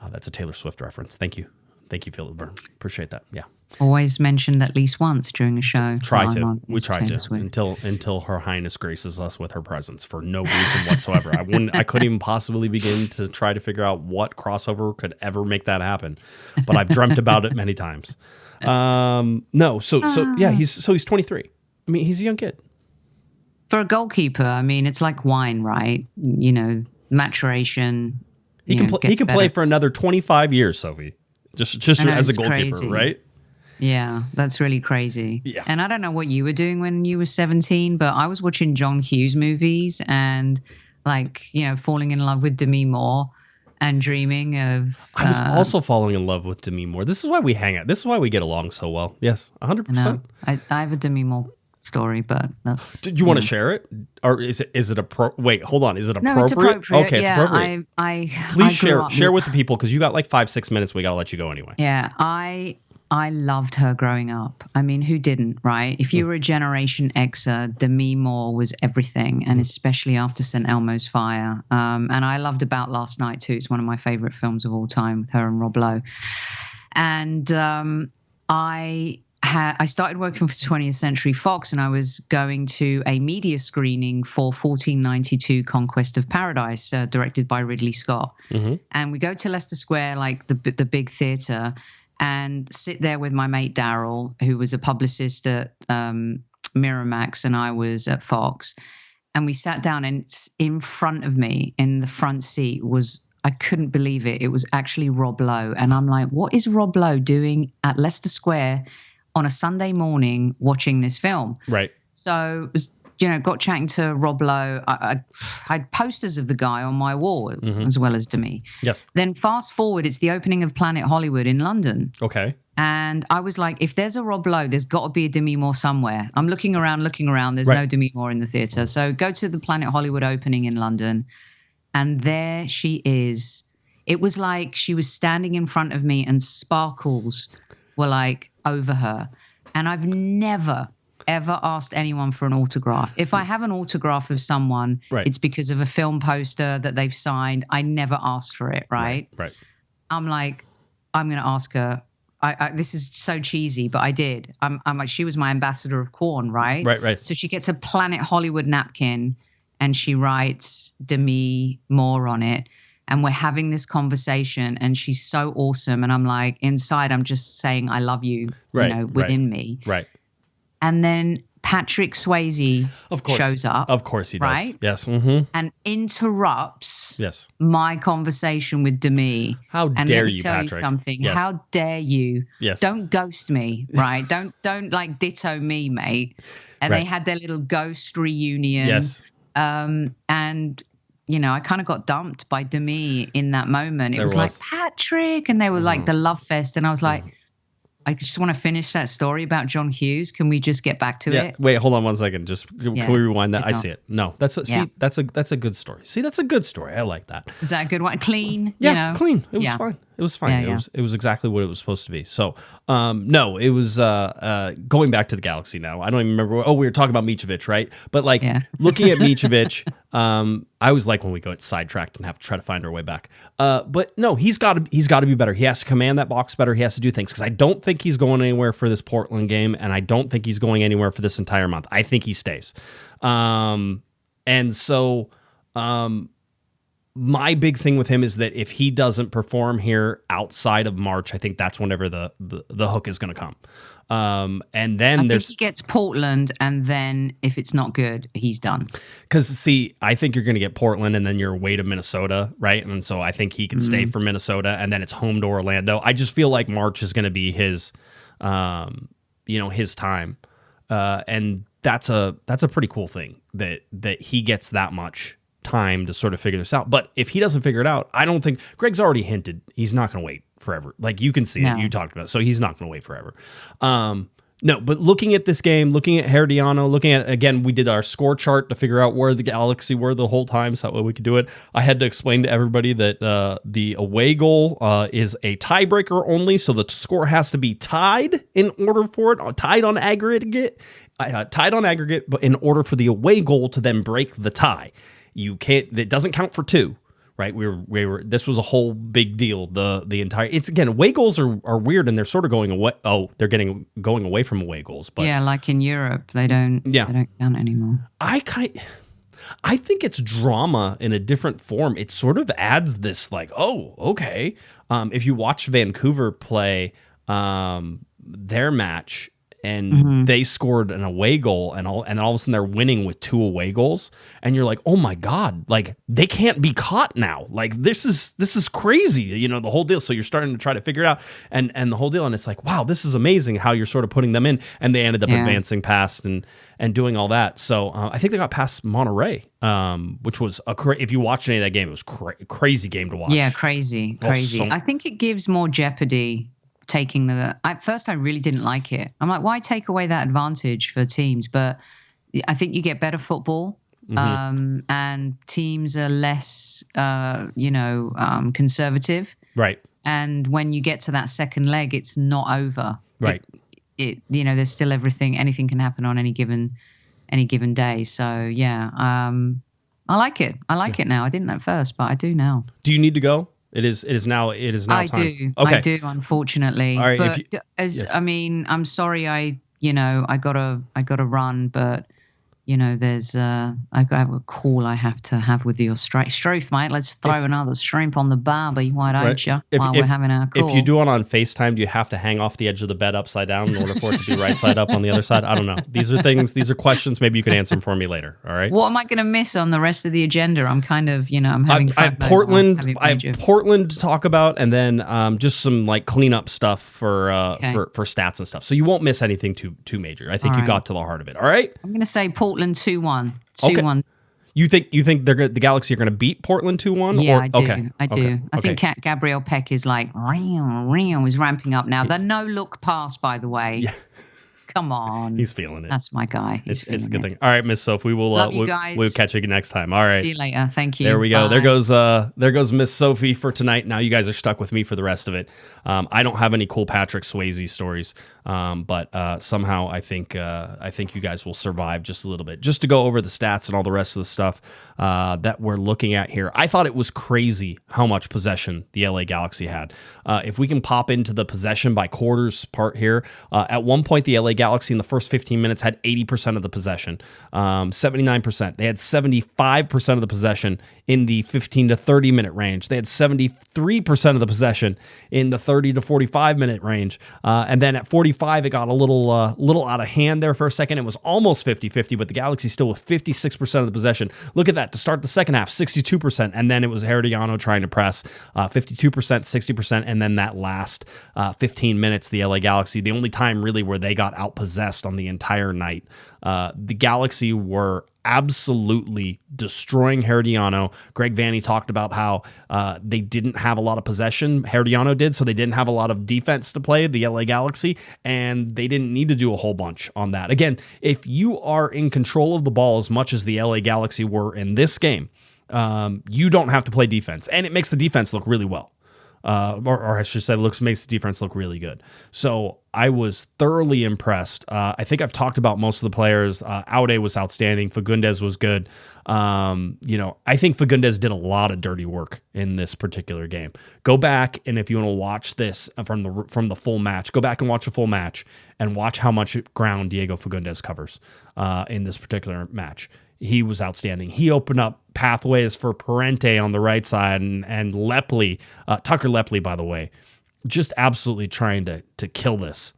That's a Taylor Swift reference. Thank you. Thank you, Feel the Berm. Appreciate that. Yeah. Always mentioned at least once during a show. We try to until Her Highness graces us with her presence for no reason whatsoever. I couldn't even possibly begin to try to figure out what crossover could ever make that happen, but I've dreamt about it many times. He's 23. I mean, he's a young kid. For a goalkeeper, I mean, it's like wine, right? You know, maturation. He can play for another 25 years, Sophie. Just as a goalkeeper, crazy. Right? Yeah, that's really crazy. Yeah. And I don't know what you were doing when you were 17, but I was watching John Hughes movies and falling in love with Demi Moore and dreaming of... I was also falling in love with Demi Moore. This is why we hang out. This is why we get along so well. Yes, 100%. I have a Demi Moore story, but that's... Did you want to share it? Or is it wait, hold on. Is it appropriate? No, it's appropriate. Okay, yeah, it's appropriate. Please share with the people because you got like 5-6 minutes. We got to let you go anyway. Yeah, I loved her growing up. I mean, who didn't, right? If you were a Generation Xer, Demi Moore was everything, and especially after St. Elmo's Fire. And I loved About Last Night too. It's one of my favorite films of all time with her and Rob Lowe. And I started working for 20th Century Fox, and I was going to a media screening for 1492 Conquest of Paradise, directed by Ridley Scott. Mm-hmm. And we go to Leicester Square, like the big theatre, and sit there with my mate Daryl, who was a publicist at Miramax, and I was at Fox. And we sat down, and in front of me, in the front seat, I couldn't believe it. It was actually Rob Lowe. And I'm like, what is Rob Lowe doing at Leicester Square on a Sunday morning watching this film? Right. So, got chatting to Rob Lowe. I had posters of the guy on my wall, as well as Demi. Yes. Then fast forward, it's the opening of Planet Hollywood in London. Okay. And I was like, if there's a Rob Lowe, there's got to be a Demi Moore somewhere. I'm looking around. There's no Demi Moore in the theatre. So go to the Planet Hollywood opening in London. And there she is. It was like she was standing in front of me and sparkles were like over her. And I've never, ever asked anyone for an autograph. If I have an autograph of someone, it's because of a film poster that they've signed. I never asked for it, right? Right. I'm like, I'm going to ask her. This is so cheesy, but I did. I'm like, she was my ambassador of corn, right? Right. So she gets a Planet Hollywood napkin and she writes Demi Moore on it. And we're having this conversation and she's so awesome. And I'm like, inside, I'm just saying, I love you, within me. Right. And then Patrick Swayze shows up. Of course he does. Right? Yes. Mm-hmm. And interrupts my conversation with Demi. How dare you, Patrick? And let me tell you something. Yes. How dare you? Yes. Don't ghost me, right? don't like ditto me, mate. And they had their little ghost reunion. Yes. And I kind of got dumped by Demi in that moment. It was like, Patrick. And they were like the love fest. And I was like, I just want to finish that story about John Hughes. Can we just get back to it? Wait, hold on 1 second. Can we rewind that? I see it. No, that's a good story. See, that's a good story. I like that. Is that a good one? Clean? Yeah, clean. It was fine. It was fine. It was exactly what it was supposed to be. So, no, it was going back to the Galaxy now. I don't even remember. We were talking about Mitrovic, right? But looking at Mitrovic, I always like when we get sidetracked and have to try to find our way back. But no, he's got to be better. He has to command that box better. He has to do things because I don't think he's going anywhere for this Portland game, and I don't think he's going anywhere for this entire month. I think he stays. And so my big thing with him is that if he doesn't perform here outside of March, I think that's whenever the hook is going to come. And then I think he gets Portland, and then if it's not good, he's done. Because see, I think you're going to get Portland, and then you're away to Minnesota, right? And so I think he can stay for Minnesota, and then it's home to Orlando. I just feel like March is going to be his, his time, and that's a pretty cool thing that he gets that much time to sort of figure this out. But if he doesn't figure it out, I don't think Greg's already hinted he's not going to wait forever. Like you can see it, you talked about it, so he's not going to wait forever. No, but looking at this game, looking at Herediano, looking at, again, we did our score chart to figure out where the Galaxy were the whole time, so that way we could do it. I had to explain to everybody that the away goal is a tiebreaker only, so the score has to be tied in order for it, tied on aggregate, but in order for the away goal to then break the tie. You can't, it doesn't count for two. Right, we were. This was a whole big deal. The entire. It's again, away goals are weird, and they're sort of going away. Oh, they're going away from away goals. But yeah, like in Europe, they don't. Yeah. They don't count anymore. I think it's drama in a different form. It sort of adds this like, oh, okay. If you watch Vancouver play their match. And they scored an away goal, and all of a sudden they're winning with 2 away goals, and you're like, oh my god, like they can't be caught now. Like this is crazy, the whole deal. So you're starting to try to figure it out, and the whole deal, and it's like, wow, this is amazing how you're sort of putting them in, and they ended up advancing past and doing all that. So I think they got past Monterey, which was if you watched any of that game, it was crazy game to watch. Yeah, crazy. I think it gives more jeopardy. Taking at first I really didn't like it. I'm like, why take away that advantage for teams? But I think you get better football, and teams are less, conservative. Right. And when you get to that second leg, it's not over. Right. There's still anything can happen on any given day. So yeah, I like it. I like it now. I didn't at first, but I do now. Do you need to go? It is now I time. do. Okay. I do, unfortunately. All right, but I'm sorry I gotta run, but there's I have a call I have to have with your Struth, mate. Let's throw another shrimp on the barbie, why don't you? While we're having our call. If you do it on FaceTime, do you have to hang off the edge of the bed upside down in order for it to be right side up on the other side? I don't know. These are questions. Maybe you can answer them for me later. All right. What am I going to miss on the rest of the agenda? I'm kind of, I'm having I have Portland to talk about, and then just some like cleanup stuff for stats and stuff. So you won't miss anything too major. I think you got to the heart of it. All right. I'm going to say Portland 2-1. 2-1. Okay. You think the Galaxy are going to beat Portland 2-1? Yeah, or? I do. Okay. I do. I think Gabriel Peck is like, is ramping up now. The no-look pass, by the way. Yeah. Come on. He's feeling it. That's my guy. It's a good thing. All right, Miss Sophie. We'll catch you next time. All right. See you later. Thank you. There we go. Bye. There goes Miss Sophie for tonight. Now you guys are stuck with me for the rest of it. I don't have any cool Patrick Swayze stories, but somehow I think you guys will survive just a little bit. Just to go over the stats and all the rest of the stuff that we're looking at here. I thought it was crazy how much possession the LA Galaxy had. If we can pop into the possession by quarters part here, at one point the LA Galaxy in the first 15 minutes had 80% of the possession, 79%. They had 75% of the possession in the 15 to 30 minute range. They had 73% of the possession in the 30 to 45 minute range. And then at 45, it got a little out of hand there for a second. It was almost 50-50, but the Galaxy still with 56% of the possession. Look at that. To start the second half, 62%. And then it was Herediano trying to press 52%, 60%. And then that last 15 minutes, the LA Galaxy, the only time really where they got outpossessed on the entire night. The Galaxy were absolutely destroying Herediano. Greg Vanney talked about how they didn't have a lot of possession. Herediano did, so they didn't have a lot of defense to play, the LA Galaxy, and they didn't need to do a whole bunch on that. Again, if you are in control of the ball as much as the LA Galaxy were in this game, you don't have to play defense, and it makes the defense look really well. Or I should say, makes the defense look really good. So I was thoroughly impressed. I think I've talked about most of the players. Aude was outstanding. Fagundez was good. I think Fagundez did a lot of dirty work in this particular game. Go back, and if you want to watch this from the full match, go back and watch the full match and watch how much ground Diego Fagundez covers in this particular match. He was outstanding. He opened up pathways for Parente on the right side and Lepley, Tucker Lepley, by the way, just absolutely trying to kill this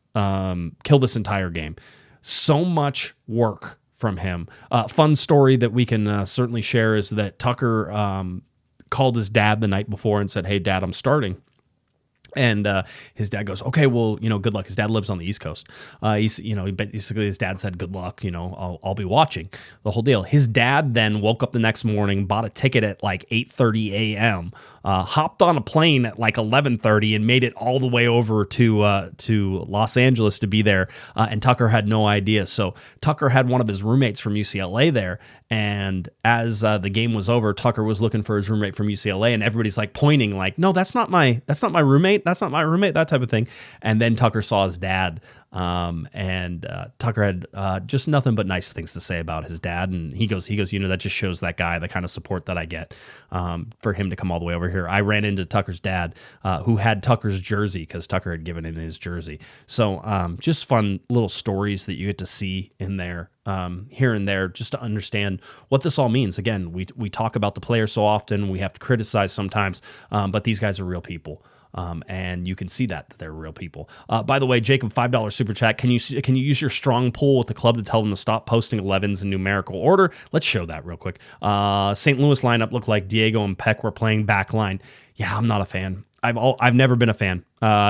entire game. So much work from him. Fun story that we can certainly share is that Tucker called his dad the night before and said, "Hey, Dad, I'm starting." And his dad goes, okay, well, good luck. His dad lives on the East Coast. Basically his dad said, good luck, I'll be watching the whole deal. His dad then woke up the next morning, bought a ticket at like 8:30 a.m., hopped on a plane at like 11:30 and made it all the way over to Los Angeles to be there. And Tucker had no idea. So Tucker had one of his roommates from UCLA there. And as the game was over, Tucker was looking for his roommate from UCLA, and everybody's like pointing like, no, that's not my roommate. That's not my roommate, that type of thing. And then Tucker saw his dad, and Tucker had just nothing but nice things to say about his dad. And he goes, that just shows that guy the kind of support that I get for him to come all the way over here. I ran into Tucker's dad, who had Tucker's jersey because Tucker had given him his jersey. So just fun little stories that you get to see in there. Here and there, just to understand what this all means. Again, we talk about the players so often, we have to criticize sometimes, but these guys are real people. And you can see that they're real people. By the way, Jacob, $5 super chat. Can you use your strong pull with the club to tell them to stop posting 11s in numerical order? Let's show that real quick. St. Louis lineup looked like Diego and Peck were playing back line. Yeah, I'm not a fan. I've never been a fan.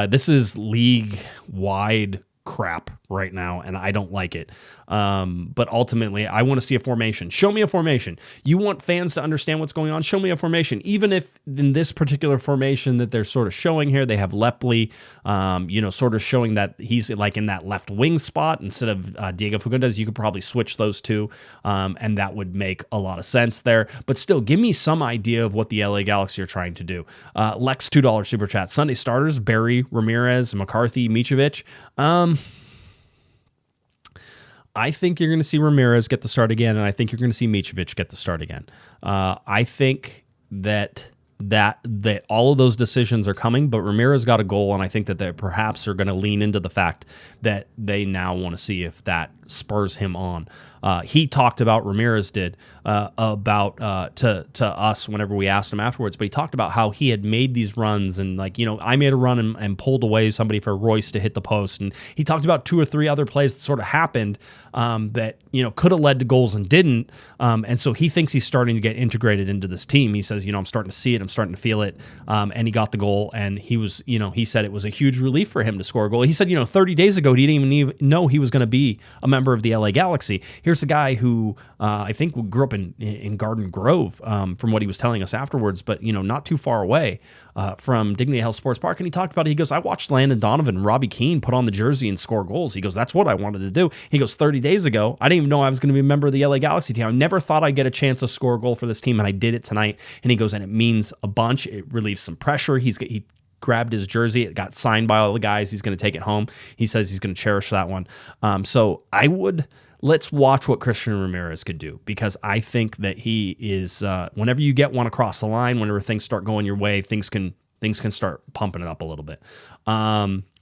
This is league-wide crap right now, and I don't like it. But ultimately, I want to see a formation. Show me a formation. You want fans to understand what's going on? Show me a formation. Even if in this particular formation that they're sort of showing here, they have Lepley, sort of showing that he's like in that left wing spot instead of Diego Fagundez. You could probably switch those two, and that would make a lot of sense there. But still, give me some idea of what the LA Galaxy are trying to do. Lex, $2 super chat. Sunday starters: Barry, Ramirez, McCarthy, Mitrovic. I think you're going to see Ramirez get the start again, and I think you're going to see Mitrovic get the start again. I think that all of those decisions are coming, but Ramirez got a goal, and I think that they perhaps are going to lean into the fact that they now want to see if that spurs him on. He talked about, Ramirez did, about to us whenever we asked him afterwards, but he talked about how he had made these runs and I made a run and pulled away somebody for Royce to hit the post. And he talked about 2 or 3 other plays that sort of happened that, could have led to goals and didn't. And so he thinks he's starting to get integrated into this team. He says, I'm starting to see it. I'm starting to feel it. And he got the goal, and he was, he said it was a huge relief for him to score a goal. He said, 30 days ago, he didn't even know he was going to be a member of the LA Galaxy. Here's a guy who I think grew up in Garden Grove, from what he was telling us afterwards, but not too far away from Dignity Health Sports Park. And he talked about it. He goes, I watched Landon Donovan and Robbie Keane put on the jersey and score goals. He goes, that's what I wanted to do. He goes, 30 days ago, I didn't even know I was going to be a member of the LA Galaxy team. I never thought I'd get a chance to score a goal for this team, and I did it tonight. And he goes, and it means a bunch. It relieves some pressure. He grabbed his jersey. It got signed by all the guys. He's going to take it home. He says he's going to cherish that one. Let's watch what Christian Ramirez could do, because I think that he is, whenever you get one across the line, whenever things start going your way, things can start pumping it up a little bit.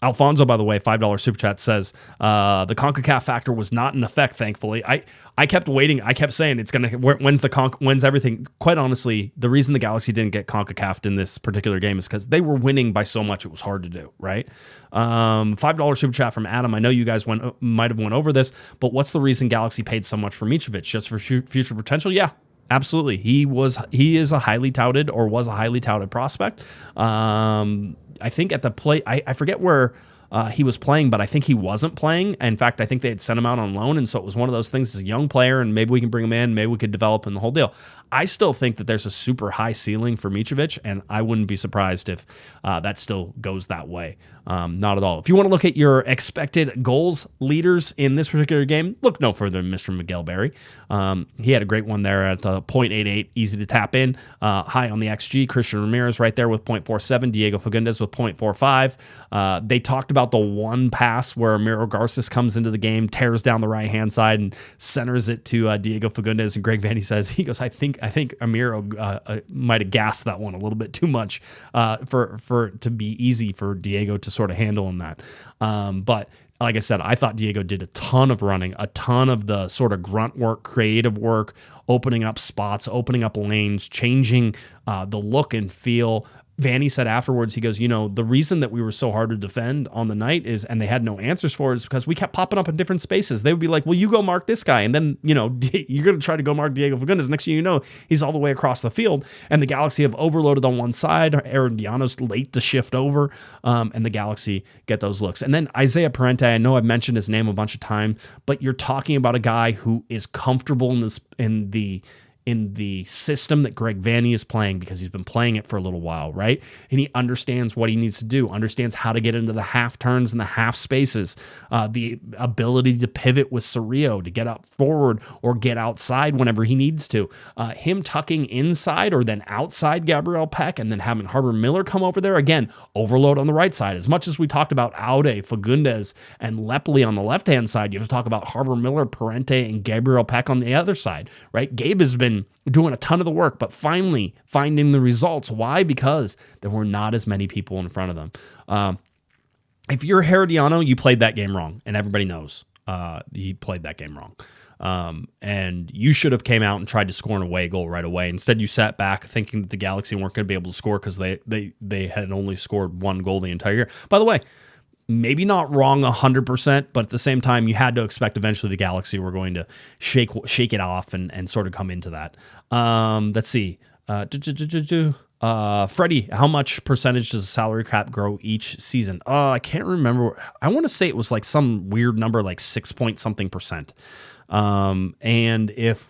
Alfonso, by the way, $5 super chat says, the CONCACAF factor was not in effect, thankfully. I kept waiting. I kept saying when's everything. Quite honestly, the reason the Galaxy didn't get CONCACAF'd in this particular game is because they were winning by so much it was hard to do, right? $5 super chat from Adam. I know you guys might have went over this, but what's the reason Galaxy paid so much for Mitrovic? Just for future potential? Yeah. Absolutely. He is a highly touted, or was a highly touted prospect. I think at the play, I forget where he was playing, but I think he wasn't playing. In fact, I think they had sent him out on loan. And so it was one of those things, as a young player, and maybe we can bring him in, maybe we could develop him, the whole deal. I still think that there's a super high ceiling for Mitrovic, and I wouldn't be surprised if that still goes that way. Not at all. If you want to look at your expected goals leaders in this particular game, look no further than Mr. Miguel Berry. He had a great one there at 0.88, easy to tap in, high on the XG. Christian Ramirez right there with 0.47, Diego Fagundez with 0.45. They talked about the one pass where Miro Garces comes into the game, tears down the right-hand side and centers it to Diego Fagundez, and Greg Vanney says, he goes, I think Amiro might have gassed that one a little bit too much for to be easy for Diego to sort of handle in that. But like I said, I thought Diego did a ton of running, a ton of the sort of grunt work, creative work, opening up spots, opening up lanes, changing the look and feel. Vanney said afterwards, he goes, the reason that we were so hard to defend on the night and they had no answers for it is because we kept popping up in different spaces. They would be like, well, you go mark this guy. And then, you're going to try to go mark Diego Fagundez. Next thing you know, he's all the way across the field. And the Galaxy have overloaded on one side. Herediano's late to shift over. And the Galaxy get those looks. And then Isaiah Parente, I know I've mentioned his name a bunch of times, but you're talking about a guy who is comfortable in the system that Greg Vanney is playing because he's been playing it for a little while, right? And he understands what he needs to do, understands how to get into the half turns and the half spaces, the ability to pivot with Cerrillo, to get up forward or get outside whenever he needs to. Him tucking inside or then outside Gabriel Peck and then having Harbour Miller come over there, again, overload on the right side. As much as we talked about Aude, Fagundez, and Lepley on the left-hand side, you have to talk about Harbour Miller, Parente, and Gabriel Peck on the other side, right? Gabe has been doing a ton of the work, but finally finding the results. Why? Because there were not as many people in front of them. If you're Herediano, you played that game wrong, and everybody knows you played that game wrong. And you should have came out and tried to score an away goal right away. Instead, you sat back thinking that the Galaxy weren't going to be able to score because they had only scored one goal the entire year. By the way, maybe not wrong 100%, but at the same time, you had to expect eventually the Galaxy were going to shake it off and sort of come into that. Let's see. Freddie, how much percentage does the salary cap grow each season? I can't remember. I want to say it was like some weird number, like 6 point something percent. And if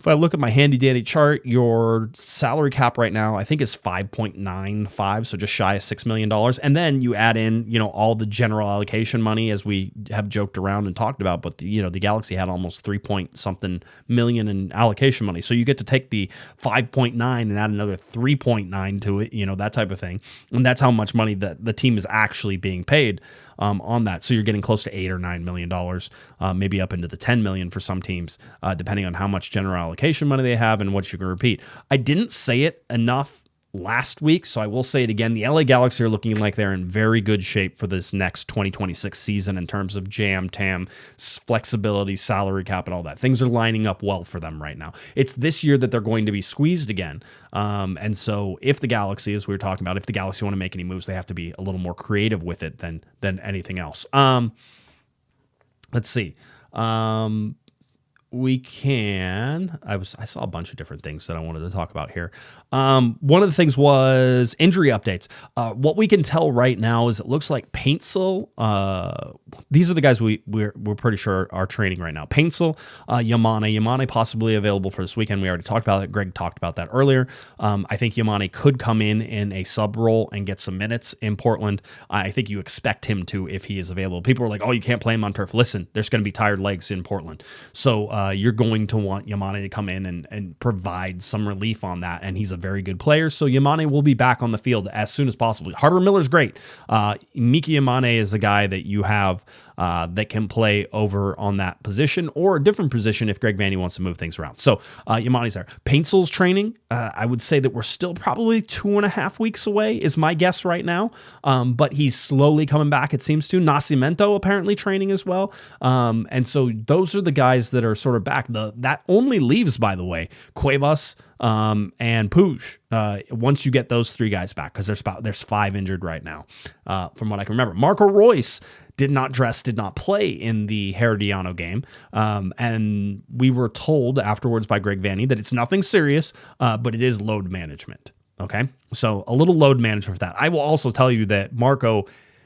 I look at my handy dandy chart, your salary cap right now, I think is 5.95, so just shy of $6 million. And then you add in, all the general allocation money, as we have joked around and talked about, but the Galaxy had almost 3 point something million in allocation money. So you get to take the 5.9 and add another 3.9 to it, that type of thing. And that's how much money that the team is actually being paid on that. So you're getting close to $8 or $9 million, maybe up into the 10 million for some teams, depending on how much general allocation money they have and what you can repeat. I didn't say it enough last week, so I will say it again. The LA Galaxy are looking like they're in very good shape for this next 2026 season in terms of jam, tam, flexibility, salary cap, and all that. Things are lining up well for them right now. It's this year that they're going to be squeezed again. And so if the Galaxy, as we were talking about, if the Galaxy want to make any moves, they have to be a little more creative with it than anything else. Let's see. We can. I saw a bunch of different things that I wanted to talk about here. One of the things was injury updates. What we can tell right now is it looks like Paintsel. These are the guys we're pretty sure are training right now. Paintsel, Yamane possibly available for this weekend. We already talked about it. Greg talked about that earlier. I think Yamane could come in a sub role and get some minutes in Portland. I think you expect him to if he is available. People are like, oh, you can't play him on turf. Listen, there's going to be tired legs in Portland. So you're going to want Yamane to come in and provide some relief on that. And he's a very good player. So Yamane will be back on the field as soon as possible. Harbour Miller's great. Miki Yamane is a guy that you have that can play over on that position or a different position if Greg Vanney wants to move things around. So Yamane's there. Paintsel's training. I would say that we're still probably 2.5 weeks away is my guess right now. But he's slowly coming back, it seems to. Nascimento apparently training as well. And so those are the guys that are sort of back. That only leaves, by the way, Cuevas and Puig. Once you get those three guys back, because there's 5 injured right now, from what I can remember. Marco Reus did not play in the Herediano game, and we were told afterwards by Greg Vanney that it's nothing serious, but it is load management. Okay, so a little load management for that. I will also tell you that Marco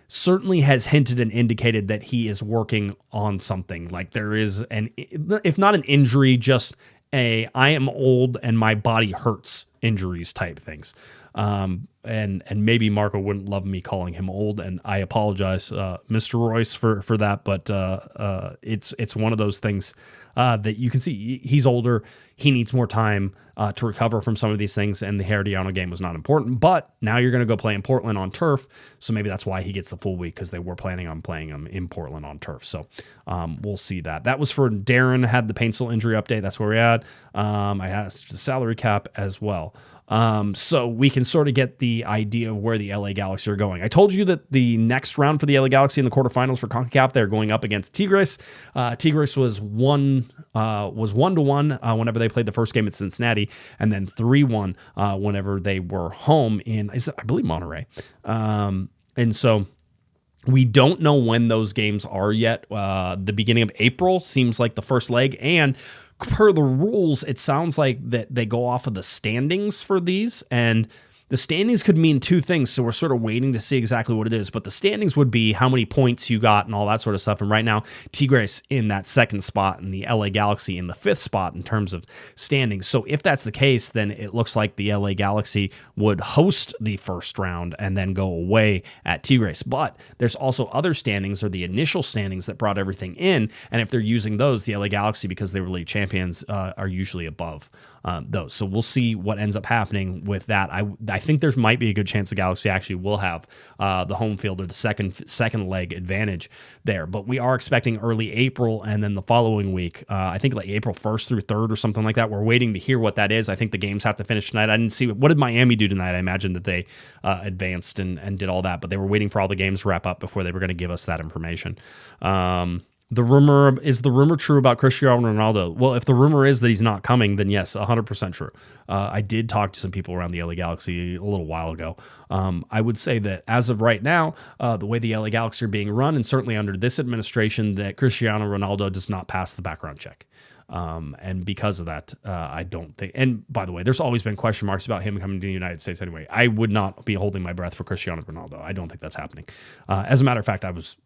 certainly has hinted and indicated that he is working on something. Like there is if not an injury, just I am old and my body hurts injuries type things. And maybe Marco wouldn't love me calling him old, and I apologize, Mr. Royce, for that. But it's one of those things that you can see he's older. He needs more time to recover from some of these things, and the Herediano game was not important. But now you're going to go play in Portland on turf, so maybe that's why he gets the full week, because they were planning on playing him in Portland on turf. So we'll see that. That was for Darren. Had the Paintsel injury update. That's where we're at. I asked the salary cap as well. So we can sort of get the idea of where the LA Galaxy are going. I told you that the next round for the LA Galaxy in the quarterfinals for Concacaf, they're going up against Tigres. Tigres was 1-1 whenever they played the first game at Cincinnati, and then 3-1 whenever they were home in, I believe, Monterrey. And so we don't know when those games are yet. The beginning of April seems like the first leg, and per the rules, it sounds like that they go off of the standings for these, and the standings could mean two things, so we're sort of waiting to see exactly what it is. But the standings would be how many points you got and all that sort of stuff. And right now, Tigres in that second spot and the LA Galaxy in the fifth spot in terms of standings. So if that's the case, then it looks like the LA Galaxy would host the first round and then go away at Tigres. But there's also other standings, or the initial standings that brought everything in. And if they're using those, the LA Galaxy, because they were league champions, are usually above those. So we'll see what ends up happening with that. I think there might be a good chance the Galaxy actually will have the home field or the second leg advantage there. But we are expecting early April, and then the following week, I think like April 1st through 3rd or something like that. We're waiting to hear what that is. I think the games have to finish tonight. I didn't see what did Miami do tonight. I imagine that they advanced and did all that, but they were waiting for all the games to wrap up before they were going to give us that information. The rumor true about Cristiano Ronaldo? Well, if the rumor is that he's not coming, then yes, 100% true. I did talk to some people around the LA Galaxy a little while ago. I would say that as of right now, the way the LA Galaxy are being run, and certainly under this administration, that Cristiano Ronaldo does not pass the background check. And because of that, I don't think, and by the way, there's always been question marks about him coming to the United States anyway. I would not be holding my breath for Cristiano Ronaldo. I don't think that's happening. As a matter of fact, I was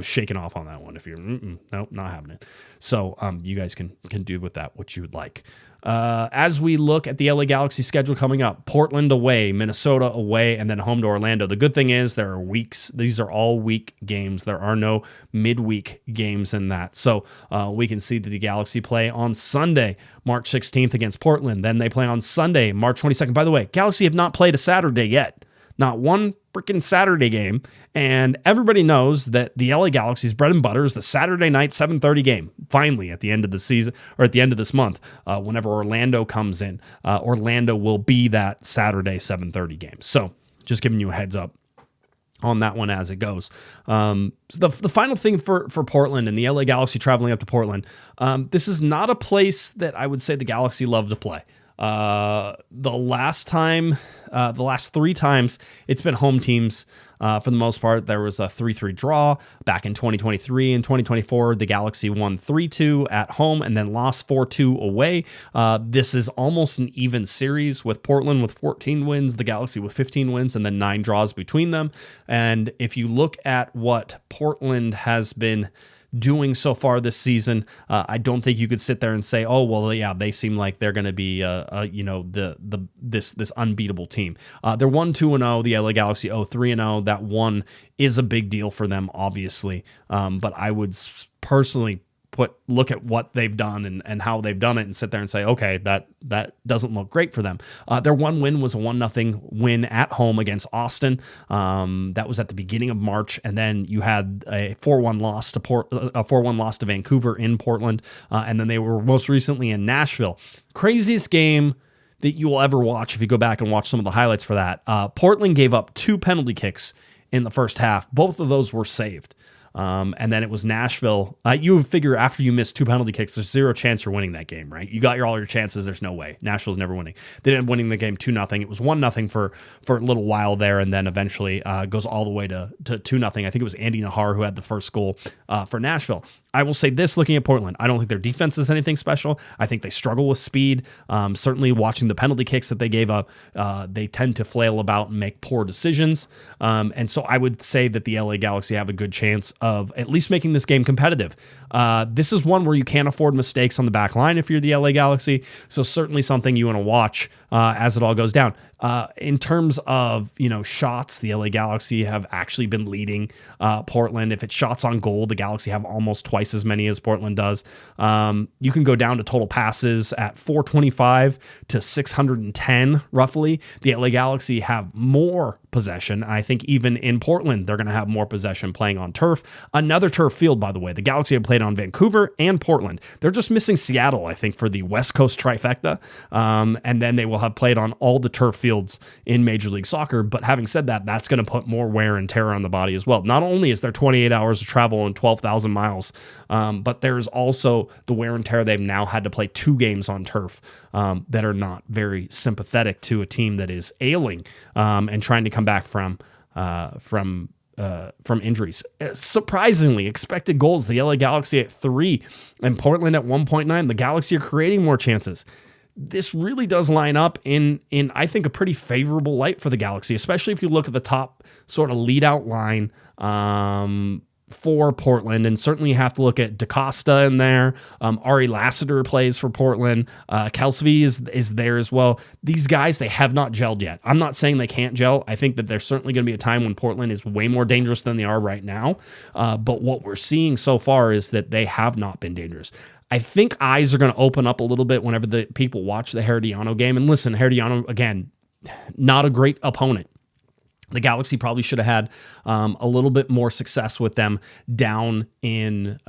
shaking off on that one. If you're, nope, not happening. So, you guys can do with that what you would like. As we look at the LA Galaxy schedule coming up, Portland away, Minnesota away, and then home to Orlando. The good thing is there are weeks. These are all week games. There are no midweek games in that. So we can see that the Galaxy play on Sunday, March 16th against Portland. Then they play on Sunday, March 22nd. By the way, Galaxy have not played a Saturday yet. Not one freaking Saturday game. And everybody knows that the LA Galaxy's bread and butter is the Saturday night 7:30 game. Finally, at the end of the season, or at the end of this month, whenever Orlando comes in, Orlando will be that Saturday 7:30 game. So just giving you a heads up on that one as it goes. So the final thing for Portland and the LA Galaxy traveling up to Portland, this is not a place that I would say the Galaxy love to play. The last 3 times it's been home teams. For the most part, there was a 3-3 draw back in 2023 and 2024. The Galaxy won 3-2 at home and then lost 4-2 away. This is almost an even series, with Portland with 14 wins, the Galaxy with 15 wins, and then 9 draws between them. And if you look at what Portland has been doing so far this season, I don't think you could sit there and say, oh, well, yeah, they seem like they're going to be, this unbeatable team. They're 1-2-0. The LA Galaxy 0-3-0. That one is a big deal for them, obviously. But I would personally look at what they've done and how they've done it and sit there and say, okay, that doesn't look great for them. Their one win was a 1-0 win at home against Austin. That was at the beginning of March, and then you had a 4-1 loss to Vancouver in Portland, and then they were most recently in Nashville. Craziest game that you will ever watch if you go back and watch some of the highlights for that. Portland gave up 2 penalty kicks in the first half. Both of those were saved. And then it was Nashville. You would figure after you miss 2 penalty kicks, there's 0 chance you're winning that game, right? You got all your chances. There's no way. Nashville's never winning. They ended up winning the game 2-0. It was 1-0 for a little while there, and then eventually goes all the way to 2-0. I think it was Andy Nahar who had the first goal for Nashville. I will say this, looking at Portland, I don't think their defense is anything special. I think they struggle with speed. Certainly watching the penalty kicks that they gave up, they tend to flail about and make poor decisions. And so I would say that the LA Galaxy have a good chance of at least making this game competitive. This is one where you can't afford mistakes on the back line if you're the LA Galaxy. So certainly something you want to watch as it all goes down. In terms of, shots, the LA Galaxy have actually been leading Portland. If it's shots on goal, the Galaxy have almost twice as many as Portland does. You can go down to total passes at 425 to 610, roughly. The LA Galaxy have more possession. I think even in Portland, they're going to have more possession playing on turf. Another turf field, by the way. The Galaxy have played on Vancouver and Portland. They're just missing Seattle, I think, for the West Coast trifecta. And then they will have played on all the turf fields in Major League Soccer. But having said that, that's going to put more wear and tear on the body as well. Not only is there 28 hours of travel and 12,000 miles, but there's also the wear and tear. They've now had to play 2 games on turf that are not very sympathetic to a team that is ailing and trying to come back from injuries. Surprisingly, expected goals, the LA Galaxy at 3 and Portland at 1.9. The Galaxy are creating more chances. This really does line up in I think a pretty favorable light for the Galaxy, especially if you look at the top sort of lead out line for Portland, and certainly you have to look at DaCosta in there. Ari Lassiter plays for Portland. Calif is there as well. These guys, they have not gelled yet. I'm not saying they can't gel. I think that there's certainly going to be a time when Portland is way more dangerous than they are right now. But what we're seeing so far is that they have not been dangerous. I think eyes are going to open up a little bit whenever the people watch the Herediano game. And listen, Herediano, again, not a great opponent. The Galaxy probably should have had a little bit more success with them down in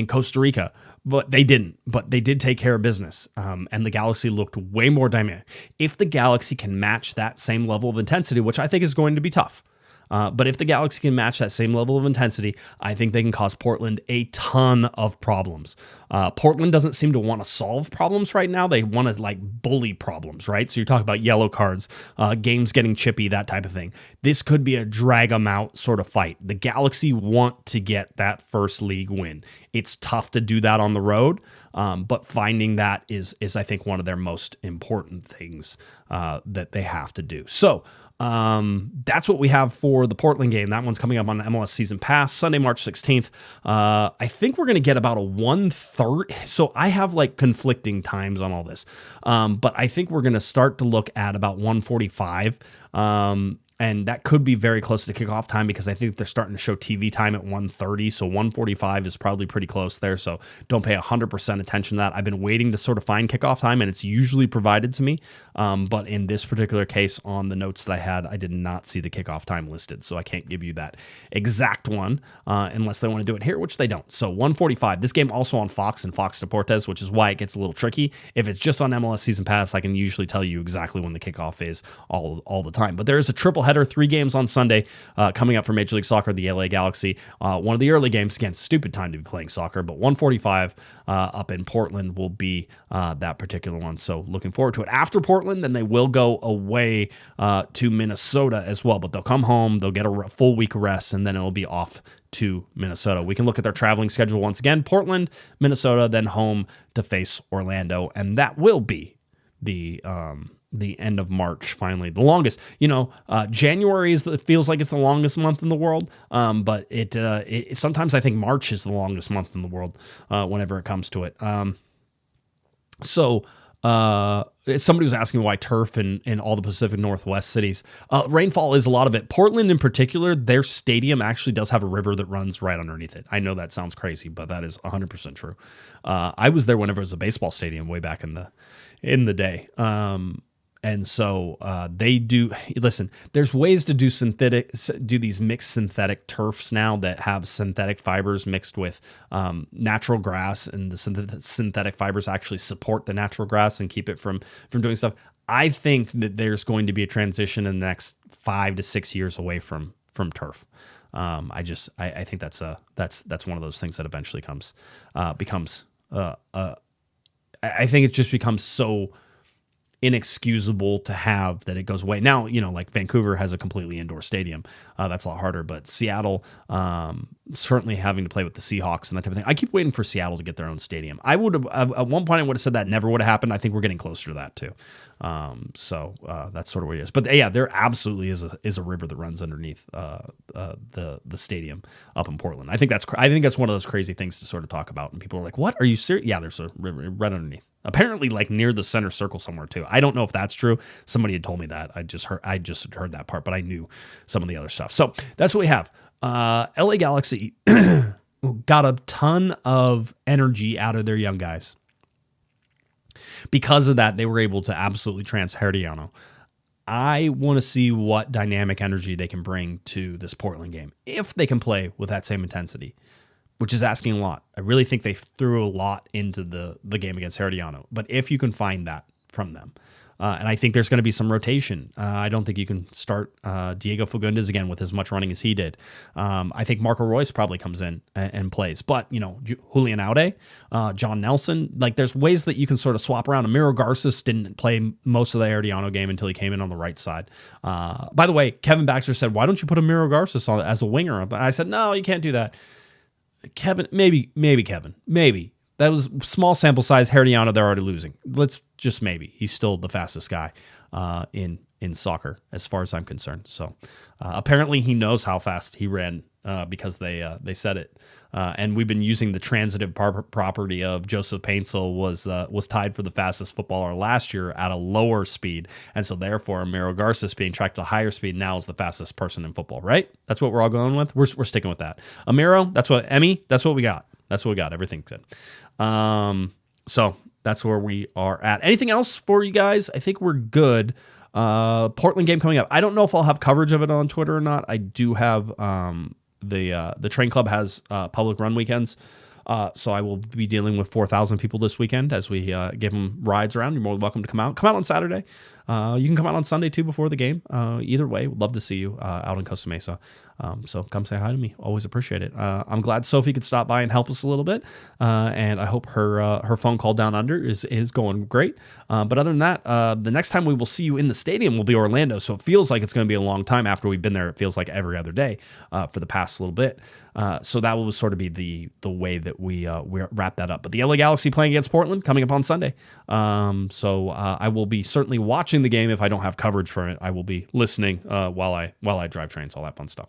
Costa Rica, but they didn't. But they did take care of business, and the Galaxy looked way more dynamic. If the Galaxy can match that same level of intensity, which I think is going to be tough, but if the Galaxy can match that same level of intensity, I think they can cause Portland a ton of problems. Portland doesn't seem to want to solve problems right now. They want to bully problems, right? So you're talking about yellow cards, games getting chippy, that type of thing. This could be a drag them out sort of fight. The Galaxy want to get that first league win. It's tough to do that on the road, but finding that is I think one of their most important things that they have to do. So that's what we have for the Portland game. That one's coming up on the MLS Season Pass, Sunday, March 16th. I think we're going to get about a 1:30. So I have conflicting times on all this. But I think we're going to start to look at about 1:45. And that could be very close to kickoff time because I think they're starting to show TV time at 1:30. So 1:45 is probably pretty close there. So don't pay 100% attention to that. I've been waiting to sort of find kickoff time, and it's usually provided to me. But in this particular case, on the notes that I had, I did not see the kickoff time listed. So I can't give you that exact one unless they want to do it here, which they don't. So 1:45. This game also on Fox and Fox Deportes, which is why it gets a little tricky. If it's just on MLS Season Pass, I can usually tell you exactly when the kickoff is all the time. But there is a triple header, 3 games on Sunday coming up for Major League Soccer, the LA Galaxy. One of the early games, again, stupid time to be playing soccer, but 1:45 up in Portland will be that particular one. So looking forward to it. After Portland, then they will go away to Minnesota as well, but they'll come home, they'll get a full week of rest, and then it'll be off to Minnesota. We can look at their traveling schedule once again. Portland, Minnesota, then home to face Orlando, and that will be the end of March, finally. The longest, January feels like it's the longest month in the world, but it sometimes I think March is the longest month in the world whenever it comes to it. Somebody was asking why turf in all the Pacific Northwest cities. Rainfall is a lot of it. Portland in particular, their stadium actually does have a river that runs right underneath it. I know that sounds crazy, but that is 100% true. I was there whenever it was a baseball stadium way back in the day. And so they do. Listen, there's ways to do these mixed synthetic turfs now that have synthetic fibers mixed with natural grass, and the synthetic fibers actually support the natural grass and keep it from doing stuff. I think that there's going to be a transition in the next 5 to 6 years away from turf. I think that's one of those things that eventually becomes. I think it just becomes so inexcusable to have that it goes away. Now, Vancouver has a completely indoor stadium. That's a lot harder, but Seattle, certainly having to play with the Seahawks and that type of thing. I keep waiting for Seattle to get their own stadium. I would have, at one point I would have said that never would have happened. I think we're getting closer to that too. So that's sort of where it is. But yeah, there absolutely is a river that runs underneath the stadium up in Portland. I think that's one of those crazy things to sort of talk about. And people are like, "What? Are you serious?" Yeah, there's a river right underneath. Apparently, like near the center circle somewhere too. I don't know if that's true. Somebody had told me that. I just heard that part, but I knew some of the other stuff. So that's what we have. LA Galaxy got a ton of energy out of their young guys. Because of that, they were able to absolutely trance Herediano. I want to see what dynamic energy they can bring to this Portland game, if they can play with that same intensity, which is asking a lot. I really think they threw a lot into the game against Herediano, but if you can find that from them, and I think there's going to be some rotation. I don't think you can start Diego Fagundez again with as much running as he did. I think Marco Royce probably comes in and plays. But, Julian Aude, John Nelson, like there's ways that you can sort of swap around. Amiro Garces didn't play most of the Herediano game until he came in on the right side. By the way, Kevin Baxter said, why don't you put Amiro Garces on as a winger? And I said, no, you can't do that. Kevin, maybe Kevin. That was small sample size. Herediano, they're already losing. Let's just maybe. He's still the fastest guy in soccer, as far as I'm concerned. So apparently he knows how fast he ran because they said it. And we've been using the transitive property of Joseph Paintsel was tied for the fastest footballer last year at a lower speed. And so therefore, Amiro Garces being tracked at a higher speed now is the fastest person in football, right? That's what we're all going with. We're sticking with that. Amiro, that's what we got. That's what we got. Everything's good. So that's where we are at. Anything else for you guys? I think we're good. Portland game coming up. I don't know if I'll have coverage of it on Twitter or not. I do have the train club has public run weekends. So I will be dealing with 4,000 people this weekend as we give them rides around. You're more than welcome to come out. Come out on Saturday. You can come out on Sunday too before the game. Either way, would love to see you out in Costa Mesa. So come say hi to me. Always appreciate it. I'm glad Sophie could stop by and help us a little bit. And I hope her phone call down under is going great. But other than that, the next time we will see you in the stadium will be Orlando. So it feels like it's going to be a long time after we've been there. It feels like every other day for the past little bit. So that will sort of be the way that we wrap that up. But the LA Galaxy playing against Portland coming up on Sunday. So I will be certainly watching the game. If I don't have coverage for it, I will be listening while I drive trains, all that fun stuff.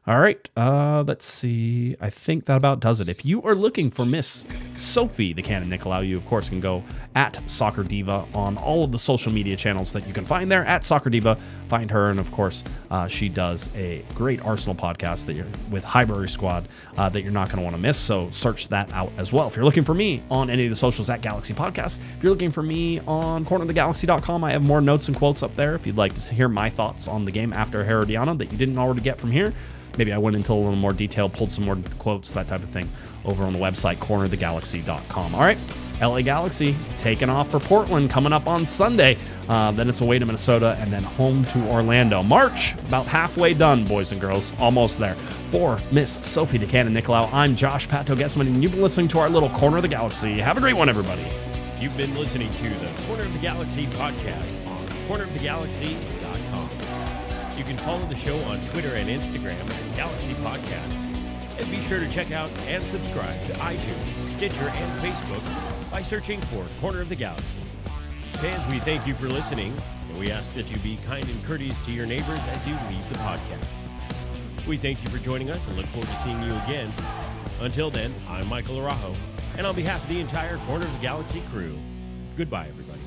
All right. Let's see. I think that about does it. If you are looking for Miss Sophie, the Cannon Nicolaou, you of course can go at Soccer Diva on all of the social media channels that you can find there at Soccer Diva. Find her, and of course, she does a great Arsenal podcast that you're with Highbury Squad that you're not going to want to miss. So search that out as well. If you're looking for me on any of the socials at Galaxy Podcast, if you're looking for me on cornerofthegalaxy.com, I have more notes and quotes up there. If you'd like to hear my thoughts on the game after Herediano that you didn't already get from here. Maybe I went into a little more detail, pulled some more quotes, that type of thing, over on the website, cornerofthegalaxy.com. All right, LA Galaxy taking off for Portland coming up on Sunday. Then it's away to Minnesota and then home to Orlando. March, about halfway done, boys and girls. Almost there. For Miss Sophie the Cannon Nicolaou, I'm Josh Pato Guesman, and you've been listening to our little Corner of the Galaxy. Have a great one, everybody. You've been listening to the Corner of the Galaxy podcast on cornerofthegalaxy.com. You can follow the show on Twitter and Instagram at Galaxy Podcast. And be sure to check out and subscribe to iTunes, Stitcher, and Facebook by searching for Corner of the Galaxy. Fans, we thank you for listening, and we ask that you be kind and courteous to your neighbors as you leave the podcast. We thank you for joining us and look forward to seeing you again. Until then, I'm Michael Araujo, and on behalf of the entire Corner of the Galaxy crew, goodbye, everybody.